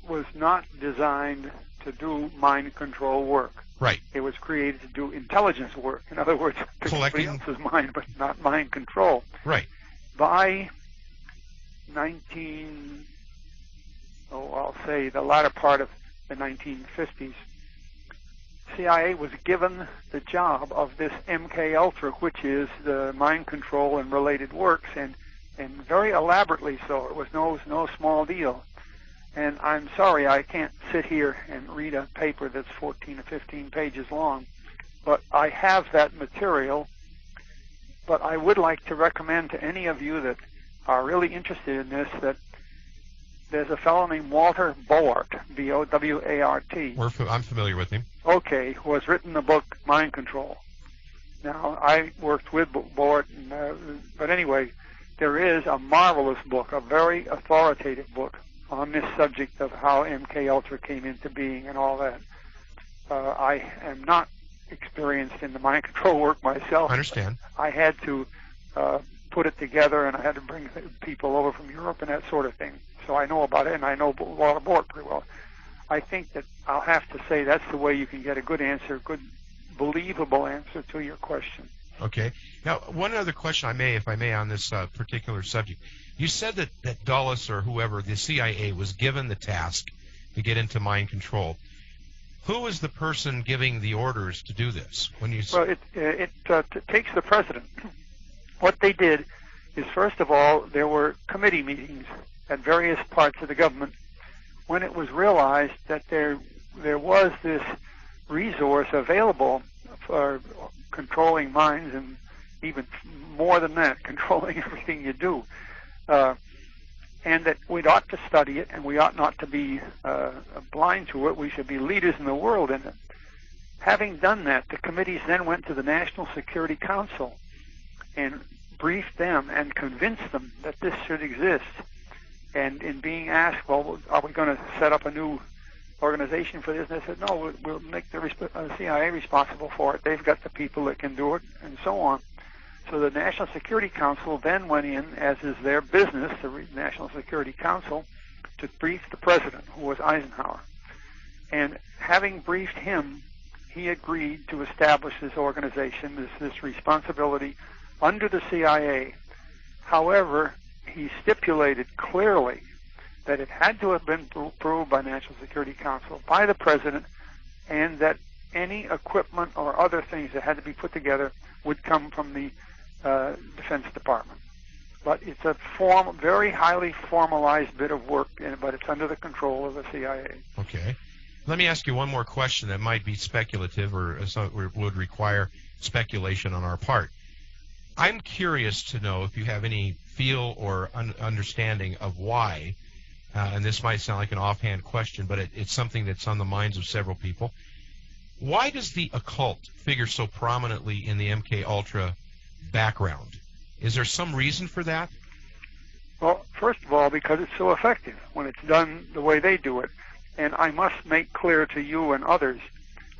[SPEAKER 6] was not designed to do mind control work.
[SPEAKER 2] Right.
[SPEAKER 6] It was created to do intelligence work. In other words, to somebody else's mind, but not mind control.
[SPEAKER 2] Right.
[SPEAKER 6] By I'll say the latter part of the 1950s, CIA was given the job of this MK Ultra, which is the mind control and related works, and very elaborately so. It was no small deal. And I'm sorry I can't sit here and read a paper that's 14 or 15 pages long, but I have that material. But I would like to recommend to any of you that are really interested in this that there's a fellow named Walter Bowart, B-O-W-A-R-T.
[SPEAKER 2] I'm familiar with him.
[SPEAKER 6] Okay, who has written the book Mind Control. Now, I worked with Bowart, but anyway, there is a marvelous book, a very authoritative book on this subject of how MK Ultra came into being and all that. I am not experienced in the mind control work myself.
[SPEAKER 2] I understand.
[SPEAKER 6] I had to put it together, and I had to bring people over from Europe and that sort of thing. So I know about it, and I know a lot about it pretty well. I think that I'll have to say that's the way you can get a good answer, good, believable answer to your question.
[SPEAKER 2] Okay. Now, one other question if I may, on this particular subject. You said that Dulles or whoever, the CIA, was given the task to get into mind control. Who was the person giving the orders to do this?
[SPEAKER 6] Well, it takes the president. What they did is, first of all, there were committee meetings at various parts of the government when it was realized that there was this resource available for controlling minds, and even more than that, controlling everything you do, and that we ought to study it, and we ought not to be blind to it. We should be leaders in the world in it. Having done that, the committees then went to the National Security Council and briefed them and convinced them that this should exist. And in being asked, well, are we going to set up a new organization for this? And they said, no, we'll make the CIA responsible for it. They've got the people that can do it, and so on. So the National Security Council then went in, as is their business, the National Security Council, to brief the president, who was Eisenhower. And having briefed him, he agreed to establish this organization, this responsibility under the CIA. However, he stipulated clearly that it had to have been approved by National Security Council, by the president, and that any equipment or other things that had to be put together would come from the Defense Department. But it's a very highly formalized bit of work, but it's under the control of the CIA.
[SPEAKER 2] Okay. Let me ask you one more question that might be speculative or would require speculation on our part. I'm curious to know if you have any feel or understanding of why, and this might sound like an offhand question, but it's something that's on the minds of several people. Why does the occult figure so prominently in the MK Ultra background? Is there some reason for that?
[SPEAKER 6] Well, first of all, because it's so effective when it's done the way they do it. And I must make clear to you and others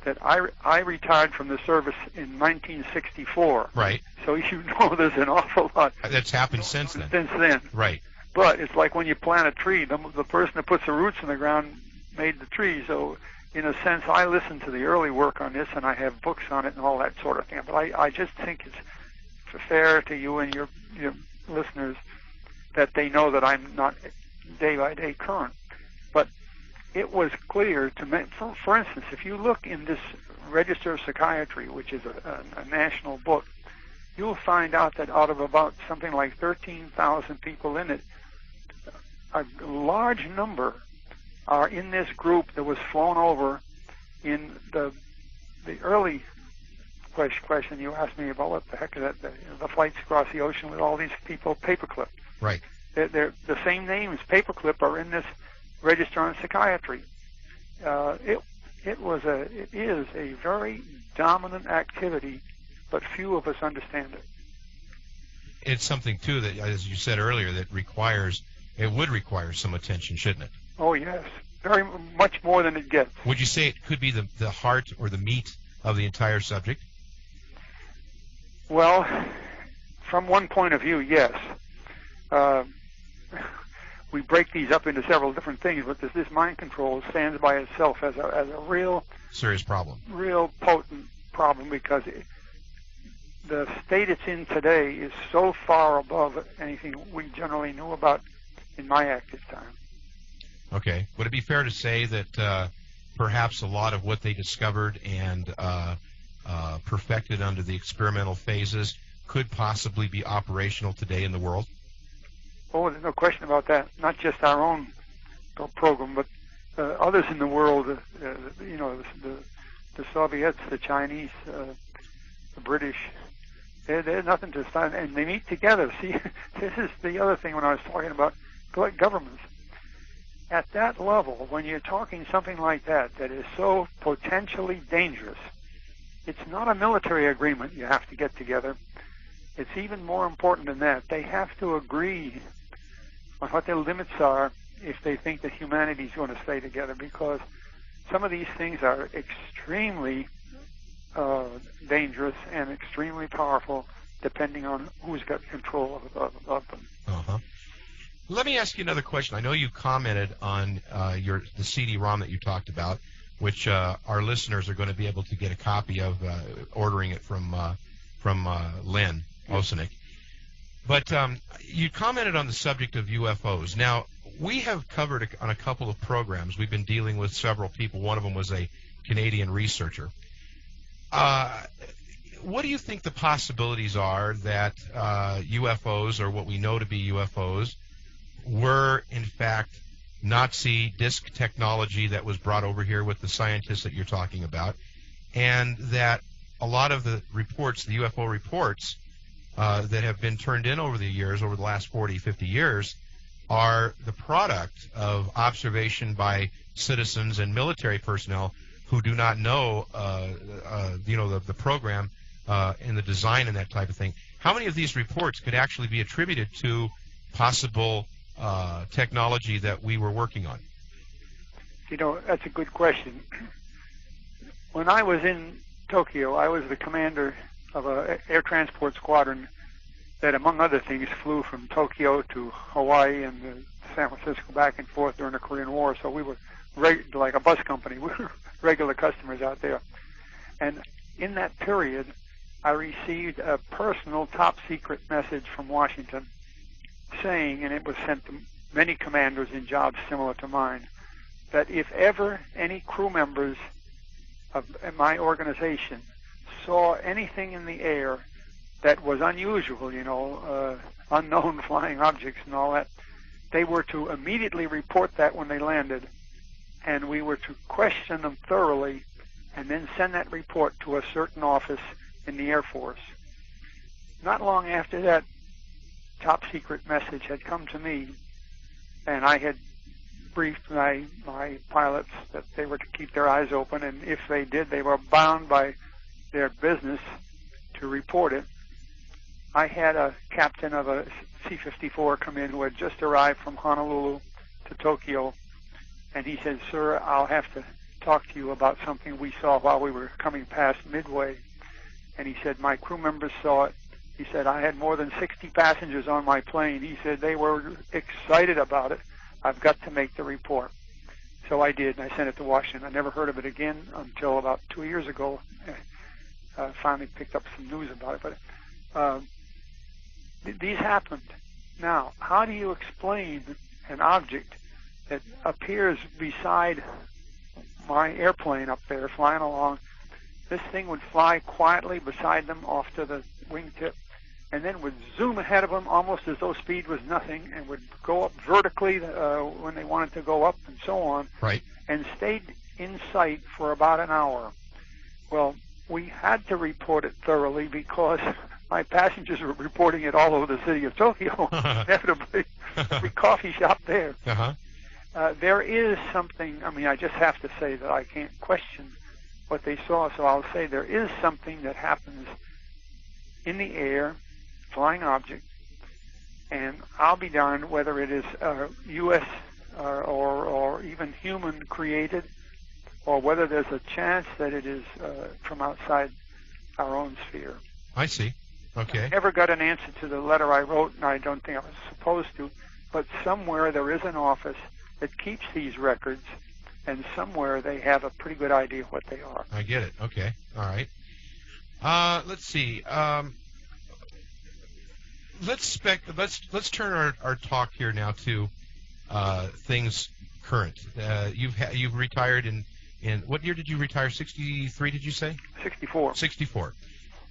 [SPEAKER 6] that I retired from the service in 1964.
[SPEAKER 2] Right.
[SPEAKER 6] So you know there's an awful lot
[SPEAKER 2] that's happened since then.
[SPEAKER 6] Since then.
[SPEAKER 2] Right.
[SPEAKER 6] But it's like when you plant a tree, the person that puts the roots in the ground made the tree. So in a sense, I listened to the early work on this, and I have books on it and all that sort of thing. But I just think it's fair to you and your listeners that they know that I'm not day by day current. But it was clear to me, for instance, if you look in this Register of Psychiatry, which is a national book, you'll find out that out of about something like 13,000 people in it, a large number are in this group that was flown over in the early question you asked me about what the heck is that, the flights across the ocean with all these people, Paperclip.
[SPEAKER 2] Right.
[SPEAKER 6] They're the same names, Paperclip, are in this Register on Psychiatry. It is a very dominant activity, but few of us understand it.
[SPEAKER 2] It's something too that, as you said earlier, that would require some attention, shouldn't it?
[SPEAKER 6] Oh yes, very much more than it gets.
[SPEAKER 2] Would you say it could be the heart or the meat of the entire subject?
[SPEAKER 6] Well, from one point of view, yes. We break these up into several different things, but this mind control stands by itself as a real
[SPEAKER 2] serious problem,
[SPEAKER 6] real potent problem, because the state it's in today is so far above anything we generally knew about in my active time.
[SPEAKER 2] Okay. Would it be fair to say that perhaps a lot of what they discovered and perfected under the experimental phases could possibly be operational today in the world?
[SPEAKER 6] Oh, there's no question about that. Not just our own program, but others in the world. The Soviets, the Chinese, the British. They're nothing to stand, and they meet together. See, this is the other thing when I was talking about governments. At that level, when you're talking something like that is so potentially dangerous, it's not a military agreement you have to get together. it's even more important than that. They have to agree on what their limits are if they think that humanity is going to stay together, because some of these things are extremely dangerous and extremely powerful, depending on who's got control of them.
[SPEAKER 2] Uh-huh. Let me ask you another question. I know you commented on the CD-ROM that you talked about, which our listeners are going to be able to get a copy of, ordering it from Len Osanik. But you commented on the subject of UFOs. Now, we have covered on a couple of programs. We've been dealing with several people. One of them was a Canadian researcher. What do you think the possibilities are that UFOs, or what we know to be UFOs, were in fact Nazi disc technology that was brought over here with the scientists that you're talking about, and that a lot of the reports, the UFO reports that have been turned in over the years, over the last 40, 50 years, are the product of observation by citizens and military personnel who do not know, the program and the design and that type of thing. How many of these reports could actually be attributed to possible technology that we were working on?
[SPEAKER 6] That's a good question. When I was in Tokyo, I was the commander of an air transport squadron that, among other things, flew from Tokyo to Hawaii and San Francisco back and forth during the Korean War. So we were like a bus company. We were regular customers out there. And in that period, I received a personal top-secret message from Washington saying, and it was sent to many commanders in jobs similar to mine, that if ever any crew members of my organization saw anything in the air that was unusual, unknown flying objects and all that, they were to immediately report that when they landed, and we were to question them thoroughly and then send that report to a certain office in the Air Force. Not long after that top secret message had come to me, and I had briefed my pilots that they were to keep their eyes open, and if they did, they were bound by their business to report it. I had a captain of a C-54 come in who had just arrived from Honolulu to Tokyo, and he said, "Sir, I'll have to talk to you about something we saw while we were coming past Midway." And he said, "My crew members saw it." He said, "I had more than 60 passengers on my plane." He said, "They were excited about it. I've got to make the report." So I did, and I sent it to Washington. I never heard of it again until about 2 years ago. I finally picked up some news about it. But these happened. Now, how do you explain an object that appears beside my airplane up there flying along? This thing would fly quietly beside them off to the wingtip, and then would zoom ahead of them almost as though speed was nothing, and would go up vertically when they wanted to go up, and so on.
[SPEAKER 2] Right.
[SPEAKER 6] And stayed in sight for about an hour. Well, we had to report it thoroughly because my passengers were reporting it all over the city of Tokyo, inevitably, every coffee shop there.
[SPEAKER 2] Uh-huh.
[SPEAKER 6] There is something, I just have to say that I can't question what they saw, so I'll say there is something that happens in the air, flying object, and I'll be darned whether it is U.S. or even human created, or whether there's a chance that it is from outside our own sphere.
[SPEAKER 2] I see. Okay.
[SPEAKER 6] I never got an answer to the letter I wrote, and I don't think I was supposed to, but somewhere there is an office that keeps these records, and somewhere they have a pretty good idea what they are.
[SPEAKER 2] I get it. Okay. All right. Let's see. Let's turn our talk here now to things current. You've retired in what year did you retire? 63, did you say?
[SPEAKER 6] 64.
[SPEAKER 2] 64.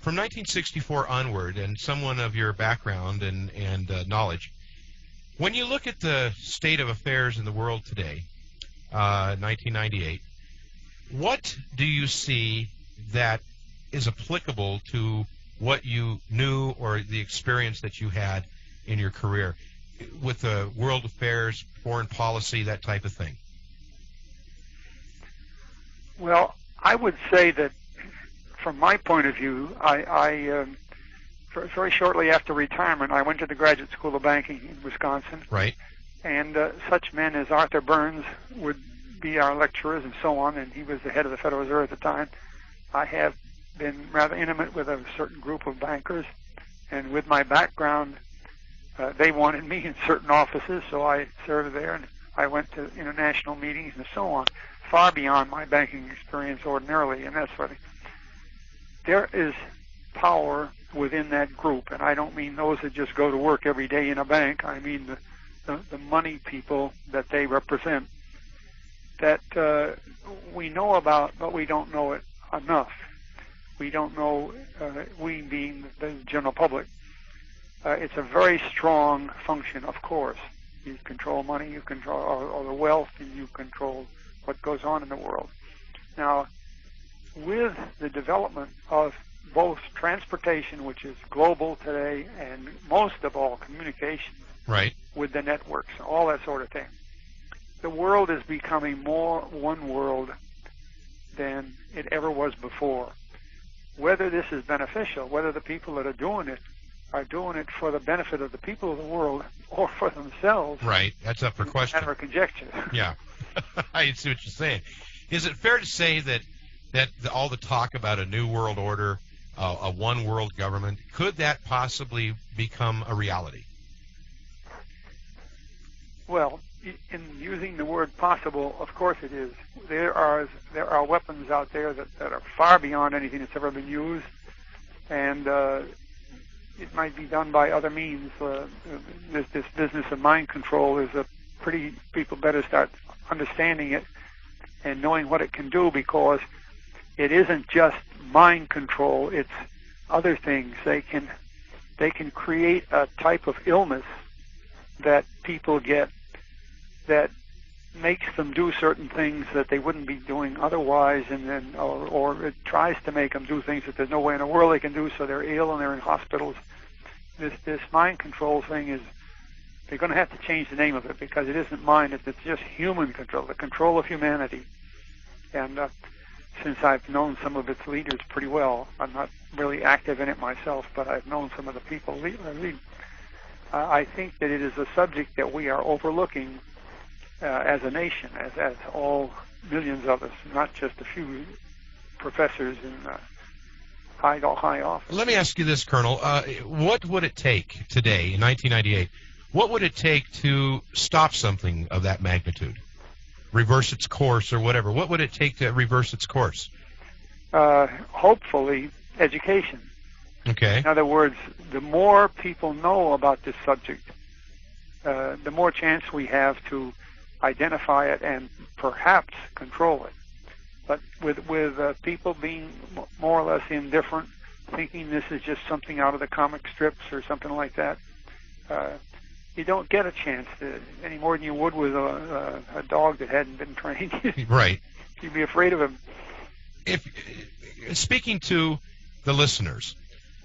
[SPEAKER 2] From 1964 onward, and someone of your background and knowledge, when you look at the state of affairs in the world today, 1998, what do you see that is applicable to what you knew or the experience that you had in your career with the world affairs, foreign policy, that type of thing?
[SPEAKER 6] Well, I would say that from my point of view, I very shortly after retirement, I went to the Graduate School of Banking in Wisconsin.
[SPEAKER 2] Right.
[SPEAKER 6] And such men as Arthur Burns would be our lecturers and so on, and he was the head of the Federal Reserve at the time. I have been rather intimate with a certain group of bankers, and with my background, they wanted me in certain offices, so I served there, and I went to international meetings and so on, far beyond my banking experience ordinarily, and that sort of thing. There is power within that group, and I don't mean those that just go to work every day in a bank. I mean the money people that they represent, that we know about, but we don't know it enough. We don't know, we being the general public. It's a very strong function, of course. You control money, you control all the wealth, and you control what goes on in the world. Now, with the development of both transportation, which is global today, and most of all communication,
[SPEAKER 2] Right.
[SPEAKER 6] with the networks, all that sort of thing, the world is becoming more one world than it ever was before. Whether this is beneficial, whether the people that are doing it for the benefit of the people of the world or for themselves,
[SPEAKER 2] Right. That's up for question.
[SPEAKER 6] matter of conjecture.
[SPEAKER 2] Yeah. I see what you're saying. Is it fair to say that all the talk about a new world order, a one world government, could that possibly become a reality?
[SPEAKER 6] Well, in using the word possible, of course it is. There are weapons out there that are far beyond anything that's ever been used, and it might be done by other means. This business of mind control is people better start understanding it and knowing what it can do, because it isn't just mind control, it's other things. They can create a type of illness that people get that makes them do certain things that they wouldn't be doing otherwise, and then or it tries to make them do things that there's no way in the world they can do, so they're ill and they're in hospitals. This mind control thing is, they're going to have to change the name of it, because it isn't mind, it's just human control, the control of humanity. And since I've known some of its leaders pretty well, I'm not really active in it myself, but I've known some of the people lead. I think that it is a subject that we are overlooking as a nation, as all millions of us, not just a few professors in high office.
[SPEAKER 2] Let me ask you this, Colonel. What would it take today, in 1998, what would it take to stop something of that magnitude? Reverse its course or whatever. What would it take to reverse its course?
[SPEAKER 6] Hopefully, education.
[SPEAKER 2] Okay.
[SPEAKER 6] In other words, the more people know about this subject, the more chance we have to identify it and perhaps control it. But with people being more or less indifferent, thinking this is just something out of the comic strips or something like that, you don't get a chance any more than you would with a dog that hadn't been trained.
[SPEAKER 2] Right.
[SPEAKER 6] You'd be afraid of him.
[SPEAKER 2] If speaking to the listeners,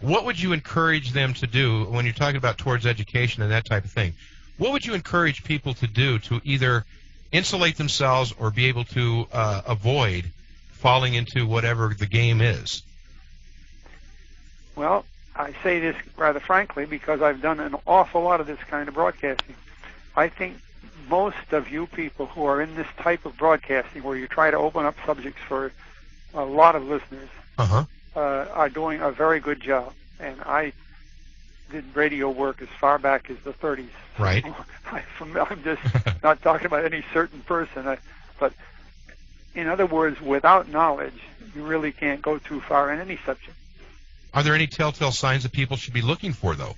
[SPEAKER 2] what would you encourage them to do when you're talking about towards education and that type of thing? What would you encourage people to do to either insulate themselves or be able to avoid falling into whatever the game is?
[SPEAKER 6] Well, I say this rather frankly because I've done an awful lot of this kind of broadcasting. I think most of you people who are in this type of broadcasting, where you try to open up subjects for a lot of listeners, are doing a very good job. And I did radio work as far back as the 30s.
[SPEAKER 2] Right.
[SPEAKER 6] I'm just not talking about any certain person. But in other words, without knowledge, you really can't go too far in any subject.
[SPEAKER 2] Are there any telltale signs that people should be looking for, though?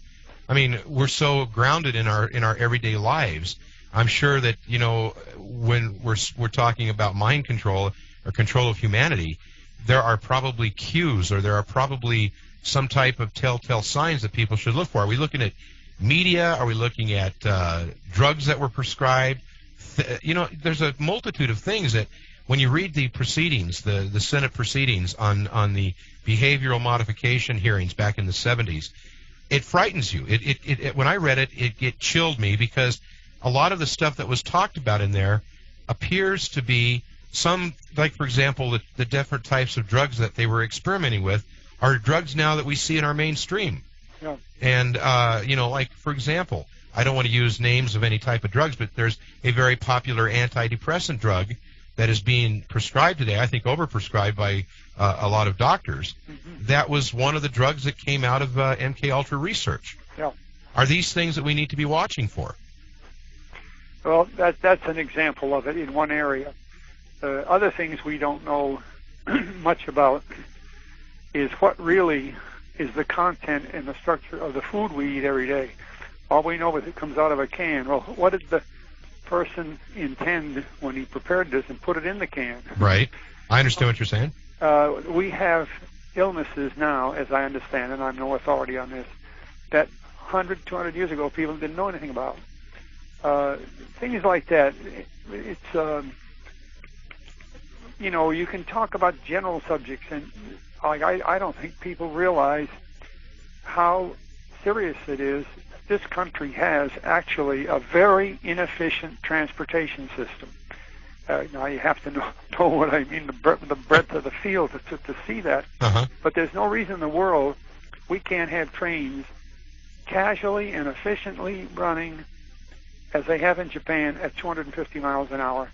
[SPEAKER 2] I mean, we're so grounded in our everyday lives. I'm sure that, you know, when we're talking about mind control or control of humanity, there are probably cues, or there are probably some type of telltale signs that people should look for. Are we looking at media? Are we looking at drugs that were prescribed? You know, there's a multitude of things that when you read the proceedings, the Senate proceedings on the behavioral modification hearings back in the 70s, it frightens you. When I read it, it chilled me, because a lot of the stuff that was talked about in there appears to be some, like, for example, the different types of drugs that they were experimenting with are drugs now that we see in our mainstream.
[SPEAKER 6] Yeah.
[SPEAKER 2] And, like, for example, I don't want to use names of any type of drugs, but there's a very popular antidepressant drug that is being prescribed today, I think overprescribed by a lot of doctors.
[SPEAKER 6] Mm-hmm.
[SPEAKER 2] That was one of the drugs that came out of MK Ultra research.
[SPEAKER 6] Yeah.
[SPEAKER 2] Are these things that we need to be watching for?
[SPEAKER 6] Well, that's an example of it in one area. Other things we don't know much about is what really is the content and the structure of the food we eat every day. All we know is it comes out of a can. Well, what did the person intend when he prepared this and put it in the can?
[SPEAKER 2] Right. I understand what you're saying.
[SPEAKER 6] We have illnesses now, as I understand, and I'm no authority on this, that 100, 200 years ago people didn't know anything about. Things like that. It's, you can talk about general subjects, and I don't think people realize how serious it is. This country has actually a very inefficient transportation system. Now you have to know what I mean, the breadth of the field to see that.
[SPEAKER 2] Uh-huh.
[SPEAKER 6] But there's no reason in the world we can't have trains casually and efficiently running as they have in Japan at 250 miles an hour.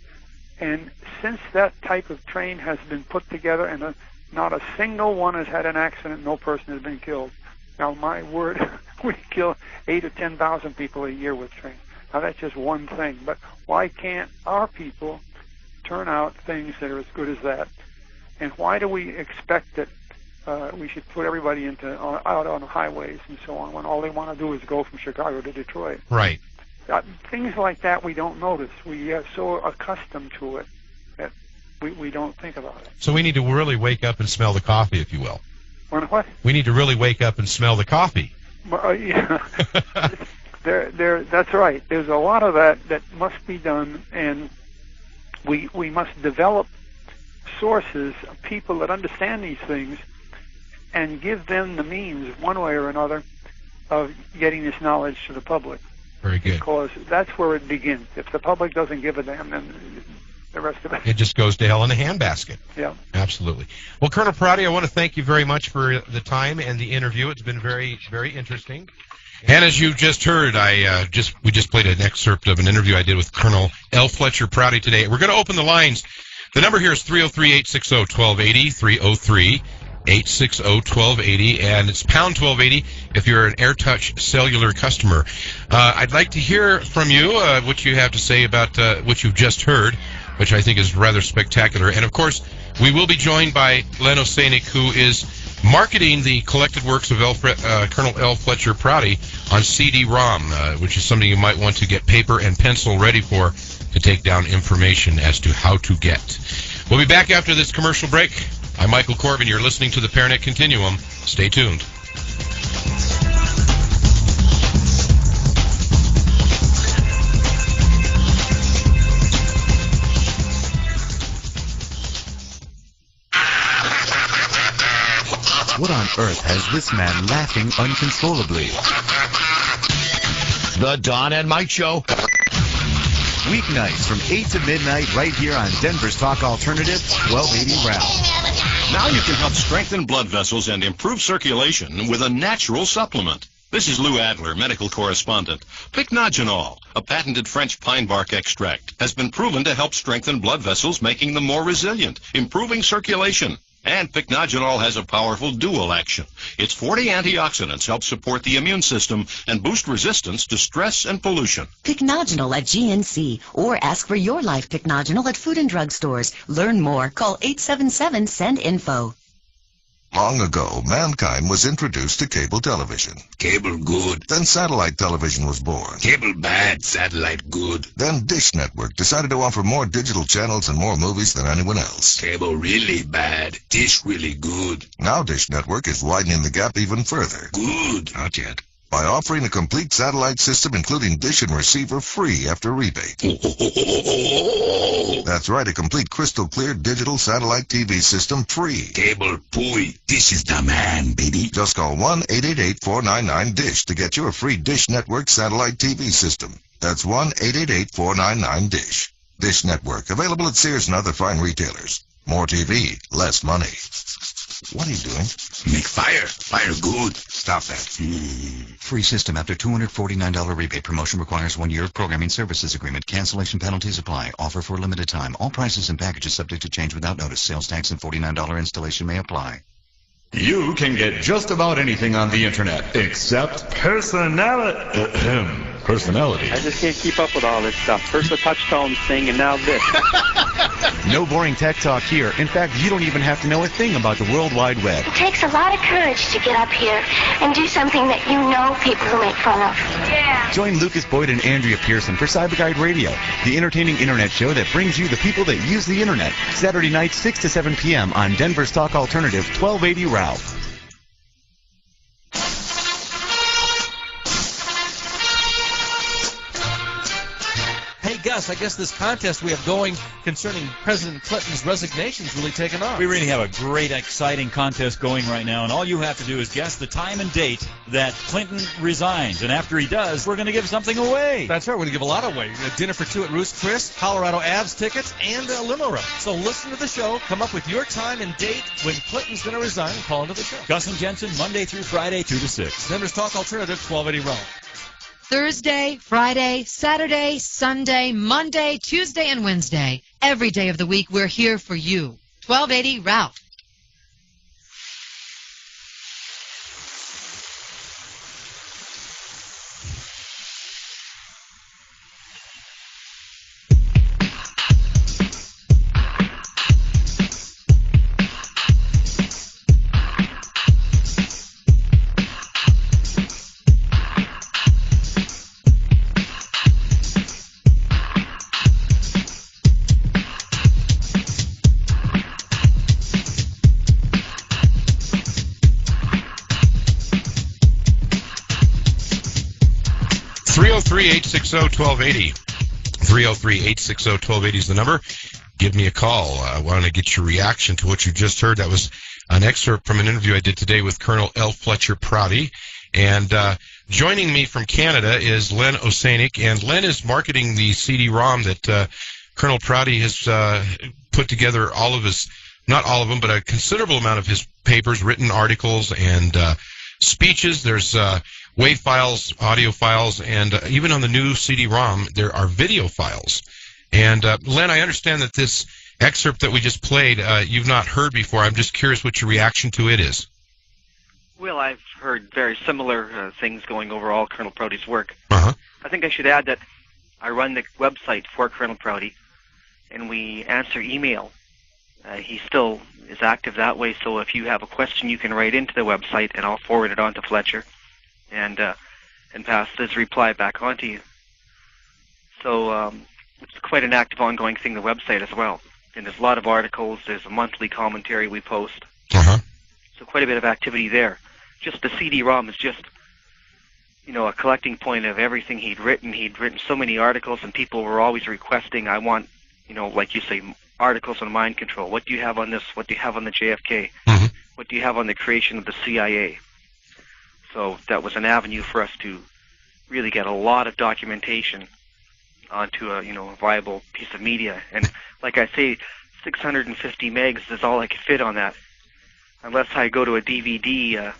[SPEAKER 6] And since that type of train has been put together and not a single one has had an accident, no person has been killed. Now, my word, we kill 8,000 to 10,000 people a year with trains. Now, that's just one thing. But why can't our people turn out things that are as good as that? And why do we expect that we should put everybody out on highways and so on when all they want to do is go from Chicago to Detroit?
[SPEAKER 2] Right.
[SPEAKER 6] Things like that we don't notice. We are so accustomed to it that we don't think about it.
[SPEAKER 2] So we need to really wake up and smell the coffee, if you will.
[SPEAKER 6] What?
[SPEAKER 2] We need to really wake up and smell the coffee.
[SPEAKER 6] Yeah. That's right. There's a lot of that must be done, and we must develop sources, people that understand these things, and give them the means, one way or another, of getting this knowledge to the public.
[SPEAKER 2] Very good.
[SPEAKER 6] Because that's where it begins. If the public doesn't give a damn, then the rest of
[SPEAKER 2] it just goes to hell in a handbasket.
[SPEAKER 6] Yeah.
[SPEAKER 2] Absolutely. Well, Colonel Prouty, I want to thank you very much for the time and the interview. It's been very, very interesting. And as you just heard, we just played an excerpt of an interview I did with Colonel L. Fletcher Prouty today. We're going to open the lines. The number here is 303-860-1280, 303-860-1280, and it's pound 1280 if you're an AirTouch cellular customer. I'd like to hear from you what you have to say about what you've just heard, which I think is rather spectacular. And, of course, we will be joined by Len Osanik, who is marketing the collected works of Colonel L. Fletcher Prouty on CD-ROM, which is something you might want to get paper and pencil ready for to take down information as to how to get. We'll be back after this commercial break. I'm Michael Corbin. You're listening to the Paranet Continuum. Stay tuned.
[SPEAKER 8] What on earth has this man laughing uncontrollably?
[SPEAKER 9] The Don and Mike Show.
[SPEAKER 8] Weeknights from 8 to midnight right here on Denver's Talk Alternative, 1280 Round.
[SPEAKER 9] Now you can help strengthen blood vessels and improve circulation with a natural supplement. This is Lou Adler, medical correspondent. Pycnogenol, a patented French pine bark extract, has been proven to help strengthen blood vessels, making them more resilient, improving circulation. And Pycnogenol has a powerful dual action. Its 40 antioxidants help support the immune system and boost resistance to stress and pollution.
[SPEAKER 10] Pycnogenol at GNC, or ask for your Life Pycnogenol at food and drug stores. Learn more. Call 877-SEND-INFO.
[SPEAKER 11] Long ago, mankind was introduced to cable television.
[SPEAKER 12] Cable good.
[SPEAKER 11] Then satellite television was born.
[SPEAKER 12] Cable bad, satellite good.
[SPEAKER 11] Then Dish Network decided to offer more digital channels and more movies than anyone else.
[SPEAKER 12] Cable really bad, Dish really good.
[SPEAKER 11] Now Dish Network is widening the gap even further.
[SPEAKER 12] Good. Not yet.
[SPEAKER 11] By offering a complete satellite system including dish and receiver free after rebate. That's right, a complete crystal clear digital satellite TV system free.
[SPEAKER 12] Cable pooey. This is the man, baby.
[SPEAKER 11] Just call 1-888-499-DISH to get your free Dish Network satellite TV system. That's 1-888-499-DISH. Dish Network, available at Sears and other fine retailers. More TV, less money. What are you doing?
[SPEAKER 12] Make fire. Fire good.
[SPEAKER 11] Stop that.
[SPEAKER 13] Free system after $249 rebate. Promotion requires 1 year of programming services agreement. Cancellation penalties apply. Offer for a limited time. All prices and packages subject to change without notice. Sales tax and $49 installation may apply.
[SPEAKER 14] You can get just about anything on the internet except personality.
[SPEAKER 15] I just can't keep up with all this stuff. First the touchtone thing, and now this.
[SPEAKER 14] No boring tech talk here. In fact, you don't even have to know a thing about the World Wide Web.
[SPEAKER 16] It takes a lot of courage to get up here and do something that you know people will make fun of. Yeah.
[SPEAKER 14] Join Lucas Boyd and Andrea Pearson for Cyber Guide Radio, the entertaining internet show that brings you the people that use the internet. Saturday night, 6 to 7 p.m. on Denver's Talk Alternative, 1280 Ralph.
[SPEAKER 17] Hey, Gus, I guess this contest we have going concerning President Clinton's resignation is really taking off.
[SPEAKER 18] We really have a great, exciting contest going right now, and all you have to do is guess the time and date that Clinton resigns. And after he does, we're going to give something away.
[SPEAKER 17] That's right. We're going to give a lot away. A dinner for two at Ruth's Chris, Colorado Avs tickets, and a limo ride. So listen to the show. Come up with your time and date when Clinton's going to resign and call into the show.
[SPEAKER 18] Gus and Jensen, Monday through Friday, 2 to 6.
[SPEAKER 17] Denver's Talk Alternative, 1280 Ralph.
[SPEAKER 19] Thursday, Friday, Saturday, Sunday, Monday, Tuesday, and Wednesday. Every day of the week, we're here for you. 1280 Ralph.
[SPEAKER 2] (303-860-1280). 303-860-1280 is the number. Give me a call. I want to get your reaction to what you just heard. That was an excerpt from an interview I did today with Colonel L. Fletcher Prouty. And joining me from Canada is Len Osanik. And Len is marketing the CD-ROM that Colonel Prouty has put together all of his, not all of them, but a considerable amount of his papers, written articles, and speeches. There's WAV files, audio files, and even on the new CD-ROM, there are video files. And Len, I understand that this excerpt that we just played, you've not heard before. I'm just curious what your reaction to it is.
[SPEAKER 3] Well, I've heard very similar things going over all Colonel Prouty's work.
[SPEAKER 2] Uh-huh.
[SPEAKER 3] I think I should add that I run the website for Colonel Prouty, and we answer email. He still is active that way, so if you have a question, you can write into the website, and I'll forward it on to Fletcher and pass his reply back on to you. So it's quite an active, ongoing thing, the website as well. And there's a lot of articles. There's a monthly commentary we post.
[SPEAKER 2] Uh-huh.
[SPEAKER 3] So quite a bit of activity there. Just the CD-ROM is just, a collecting point of everything he'd written. He'd written so many articles, and people were always requesting, I want, like you say, articles on mind control. What do you have on this? What do you have on the JFK?
[SPEAKER 2] Mm-hmm.
[SPEAKER 3] What do you have on the creation of the CIA? So that was an avenue for us to really get a lot of documentation onto a viable piece of media. And like I say, 650 megs is all I could fit on that, unless I go to a DVD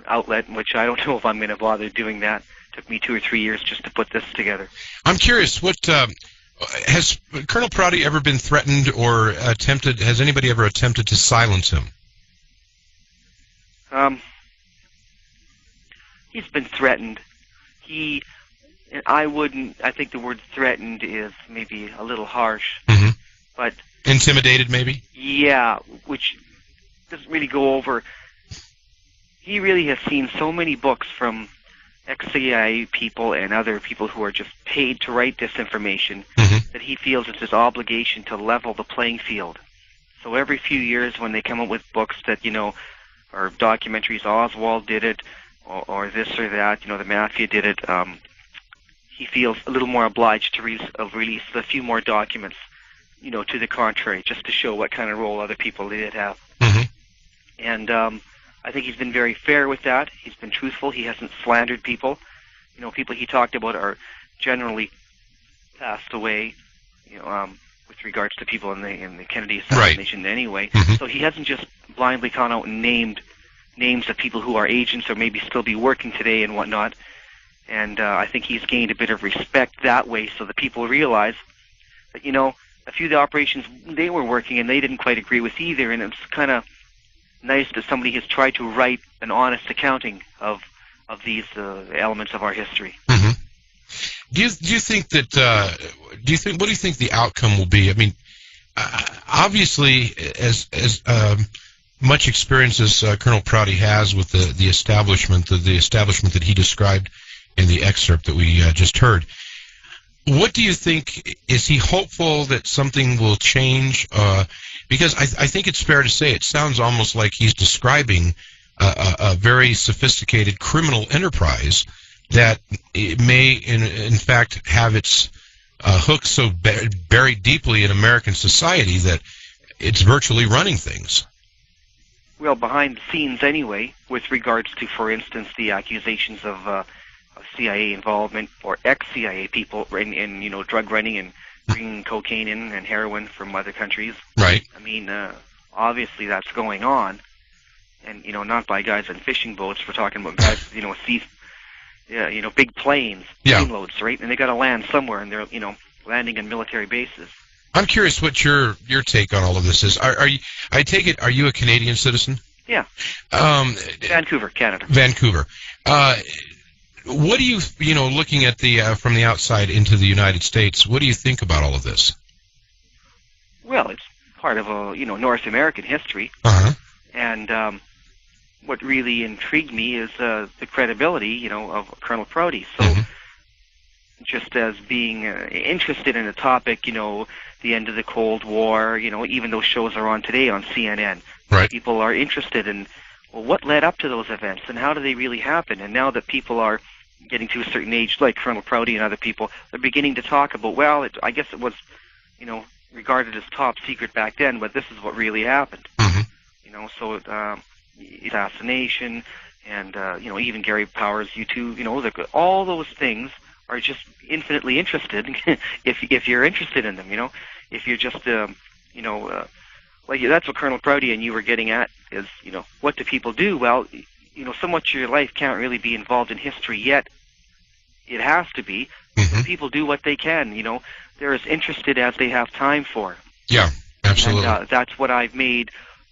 [SPEAKER 3] outlet, which I don't know if I'm going to bother doing that. It took me 2 or 3 years just to put this together.
[SPEAKER 2] I'm curious, what has Colonel Prouty ever been threatened or attempted? Has anybody ever attempted to silence him?
[SPEAKER 3] He's been threatened. I think the word threatened is maybe a little harsh.
[SPEAKER 2] Mm-hmm.
[SPEAKER 3] But
[SPEAKER 2] intimidated, maybe?
[SPEAKER 3] Yeah, which doesn't really go over. He really has seen so many books from ex-CIA people and other people who are just paid to write this information,
[SPEAKER 2] mm-hmm.
[SPEAKER 3] that he feels it's his obligation to level the playing field. So every few years when they come up with books that, or documentaries, Oswald did it, or this or that, the Mafia did it, he feels a little more obliged to release a few more documents, to the contrary, just to show what kind of role other people did have.
[SPEAKER 2] Mm-hmm.
[SPEAKER 3] And I think he's been very fair with that. He's been truthful. He hasn't slandered people. People he talked about are generally passed away, with regards to people in the Kennedy assassination anyway.
[SPEAKER 2] Mm-hmm.
[SPEAKER 3] So he hasn't just blindly gone out and named names of people who are agents or maybe still be working today and whatnot. And I think he's gained a bit of respect that way, so that people realize that, you know, a few of the operations they were working and they didn't quite agree with either, and it's kind of nice that somebody has tried to write an honest accounting of these elements of our history.
[SPEAKER 2] Mm-hmm. Do you think that what do you think the outcome will be? I mean, obviously, as much experience as Colonel Prouty has with the establishment that he described in the excerpt that we just heard, what do you think? Is he hopeful that something will change? Because I think it's fair to say it sounds almost like he's describing a very sophisticated criminal enterprise that it may, in fact, have its hooks so buried deeply in American society that it's virtually running things.
[SPEAKER 3] Well, behind the scenes anyway, with regards to, for instance, the accusations of CIA involvement or ex-CIA people in you know, drug running and bringing cocaine in and heroin from other countries.
[SPEAKER 2] Right.
[SPEAKER 3] I mean, obviously that's going on, and you know, not by guys on fishing boats. We're talking about guys, you know, big planes, plane loads, right? And they got to land somewhere, and they're, you know, landing in military bases.
[SPEAKER 2] I'm curious what your take on all of this is. Are you? I take it. Are you a Canadian citizen?
[SPEAKER 3] Yeah. Vancouver, Canada.
[SPEAKER 2] Vancouver. What do you looking at the from the outside into the United States? What do you think about all of this?
[SPEAKER 3] Well, it's part of a North American history, and what really intrigued me is the credibility of Colonel Prouty. So, just as being interested in a topic, the end of the Cold War, even those shows are on today on CNN.
[SPEAKER 2] Right.
[SPEAKER 3] People are interested in, well, what led up to those events and how do they really happen? And now that people are getting to a certain age, like Colonel Prouty and other people, they're beginning to talk about, well, I guess it was, regarded as top secret back then, but this is what really happened. So assassination and, even Gary Powers, U2, all those things are just infinitely interested if you're interested in them, if you're just, like that's what Colonel Prouty and you were getting at is, what do people do? Well, so much of your life can't really be involved in history yet. It has to be. People do what they can, they're as interested as they have time for.
[SPEAKER 2] Yeah, absolutely.
[SPEAKER 3] And that's what I've made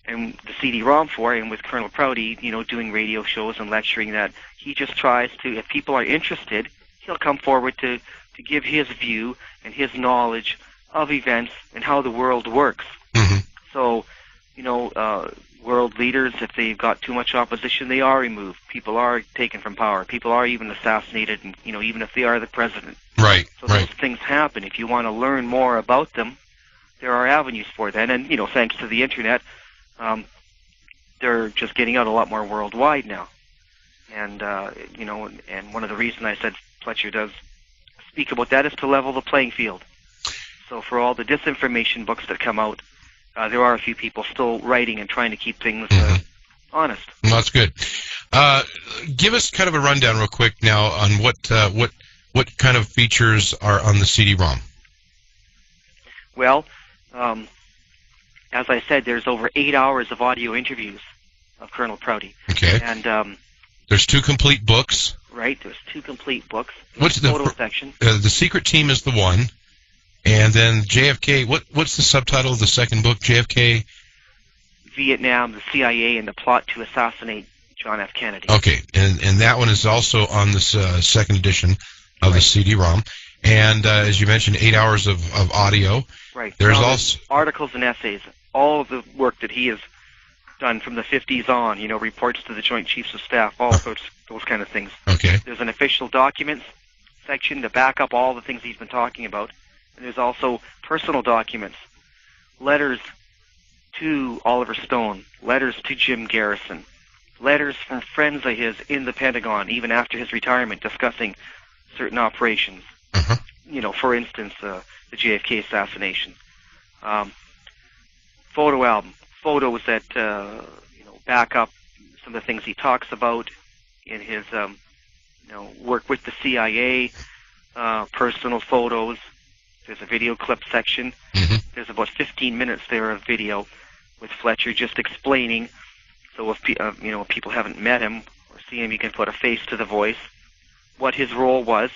[SPEAKER 3] and the CD-ROM for, and with Colonel Prouty, doing radio shows and lecturing, that he just tries to, if people are interested, he'll come forward to give his view and his knowledge of events and how the world works. So, world leaders, if they've got too much opposition, they are removed. People are taken from power. People are even assassinated, and even if they are the president.
[SPEAKER 2] Right.
[SPEAKER 3] So those things happen. If you want to learn more about them, there are avenues for that. And thanks to the internet, they're just getting out a lot more worldwide now. And and one of the reasons I said Fletcher does speak about that is to level the playing field. So for all the disinformation books that come out, there are a few people still writing and trying to keep things honest.
[SPEAKER 2] Well, that's good. Give us kind of a rundown real quick now on what kind of features are on the CD-ROM.
[SPEAKER 3] Well, as I said, there's over 8 hours of audio interviews of Colonel Prouty.
[SPEAKER 2] Okay.
[SPEAKER 3] And
[SPEAKER 2] there's 2 complete books.
[SPEAKER 3] Right. There's 2 complete books.
[SPEAKER 2] What's the
[SPEAKER 3] photo section?
[SPEAKER 2] The Secret Team is the one. And then JFK, what's the subtitle of the second book, JFK?
[SPEAKER 3] Vietnam, the CIA, and the plot to assassinate John F. Kennedy.
[SPEAKER 2] Okay, and that one is also on this second edition of the CD-ROM. And as you mentioned, 8 hours of audio.
[SPEAKER 3] Right.
[SPEAKER 2] There's also
[SPEAKER 3] articles and essays, all of the work that he has done from the 50s on, reports to the Joint Chiefs of Staff, all sorts, those kind of things.
[SPEAKER 2] Okay.
[SPEAKER 3] There's an official documents section to back up all the things he's been talking about. And there's also personal documents, letters to Oliver Stone, letters to Jim Garrison, letters from friends of his in the Pentagon, even after his retirement, discussing certain operations. For instance, the JFK assassination. Photo album, photos that back up some of the things he talks about in his work with the CIA. Personal photos. There's a video clip section. There's about 15 minutes there of video. with Fletcher, just explaining. So if people haven't met him or seen him, you can put a face to the voice. What his role was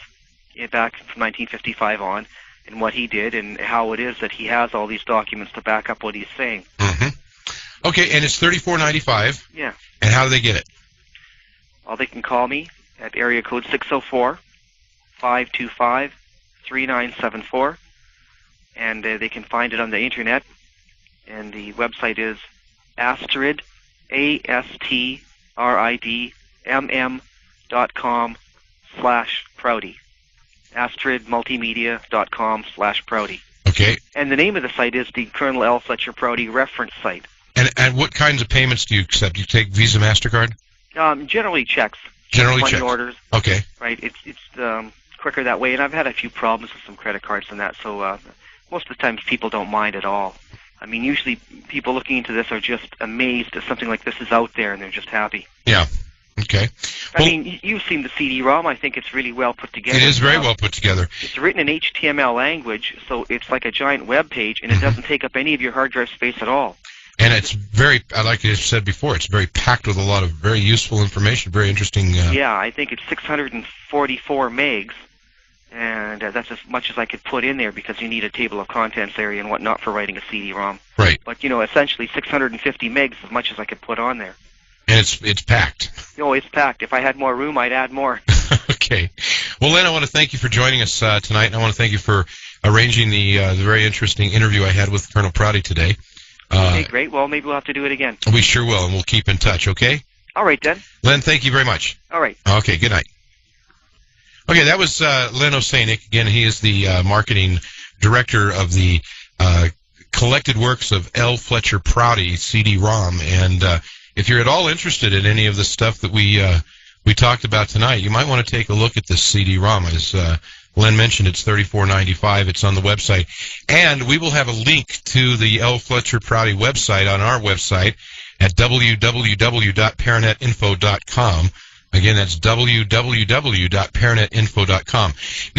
[SPEAKER 3] back from 1955 on, and what he did, and how it is that he has all these documents to back up what he's saying.
[SPEAKER 2] Mm-hmm. Okay, and it's $34.95.
[SPEAKER 3] Yeah.
[SPEAKER 2] And how do they get it?
[SPEAKER 3] Well, they can call me at area code 604-525-3974, and they can find it on the internet. And the website is Astrid, ASTRIDMM.com/Prouty. AstridMultimedia.com/Prouty.
[SPEAKER 2] Okay.
[SPEAKER 3] And the name of the site is the Colonel L. Fletcher Prouty reference site.
[SPEAKER 2] And what kinds of payments do you accept? Do you take Visa, MasterCard?
[SPEAKER 3] Generally checks.
[SPEAKER 2] Generally
[SPEAKER 3] money
[SPEAKER 2] checks.
[SPEAKER 3] orders.
[SPEAKER 2] Okay.
[SPEAKER 3] Right. It's quicker that way. And I've had a few problems with some credit cards and that, so most of the time people don't mind at all. I mean, usually people looking into this are just amazed that something like this is out there, and they're just happy.
[SPEAKER 2] Yeah. Okay.
[SPEAKER 3] Well, I mean, you've seen the CD-ROM. I think it's really well put together.
[SPEAKER 2] It is very well put together.
[SPEAKER 3] It's written in HTML language, so it's like a giant web page, and it doesn't take up any of your hard drive space at all.
[SPEAKER 2] And it's very, like I said before, it's very packed with a lot of very useful information, very interesting.
[SPEAKER 3] Yeah, I think it's 644 megs, and that's as much as I could put in there because you need a table of contents area and whatnot for writing a CD-ROM.
[SPEAKER 2] Right.
[SPEAKER 3] But, essentially 650 megs is as much as I could put on there.
[SPEAKER 2] And it's packed.
[SPEAKER 3] Oh, it's packed. If I had more room, I'd add more.
[SPEAKER 2] Okay. Well, Len, I want to thank you for joining us tonight, and I want to thank you for arranging the very interesting interview I had with Colonel Prouty today.
[SPEAKER 3] Okay, great. Well, maybe we'll have to do it again.
[SPEAKER 2] We sure will, and we'll keep in touch, okay?
[SPEAKER 3] All right, then.
[SPEAKER 2] Len, thank you very much.
[SPEAKER 3] All right.
[SPEAKER 2] Okay, good night. Okay, that was Len Osanik. Again, he is the marketing director of the collected works of L. Fletcher Prouty CD-ROM. And if you're at all interested in any of the stuff that we talked about tonight, you might want to take a look at this CD-ROM. As Len mentioned, it's $34.95. It's on the website. And we will have a link to the L. Fletcher Prouty website on our website at www.paranetinfo.com. Again, that's www.paranetinfo.com.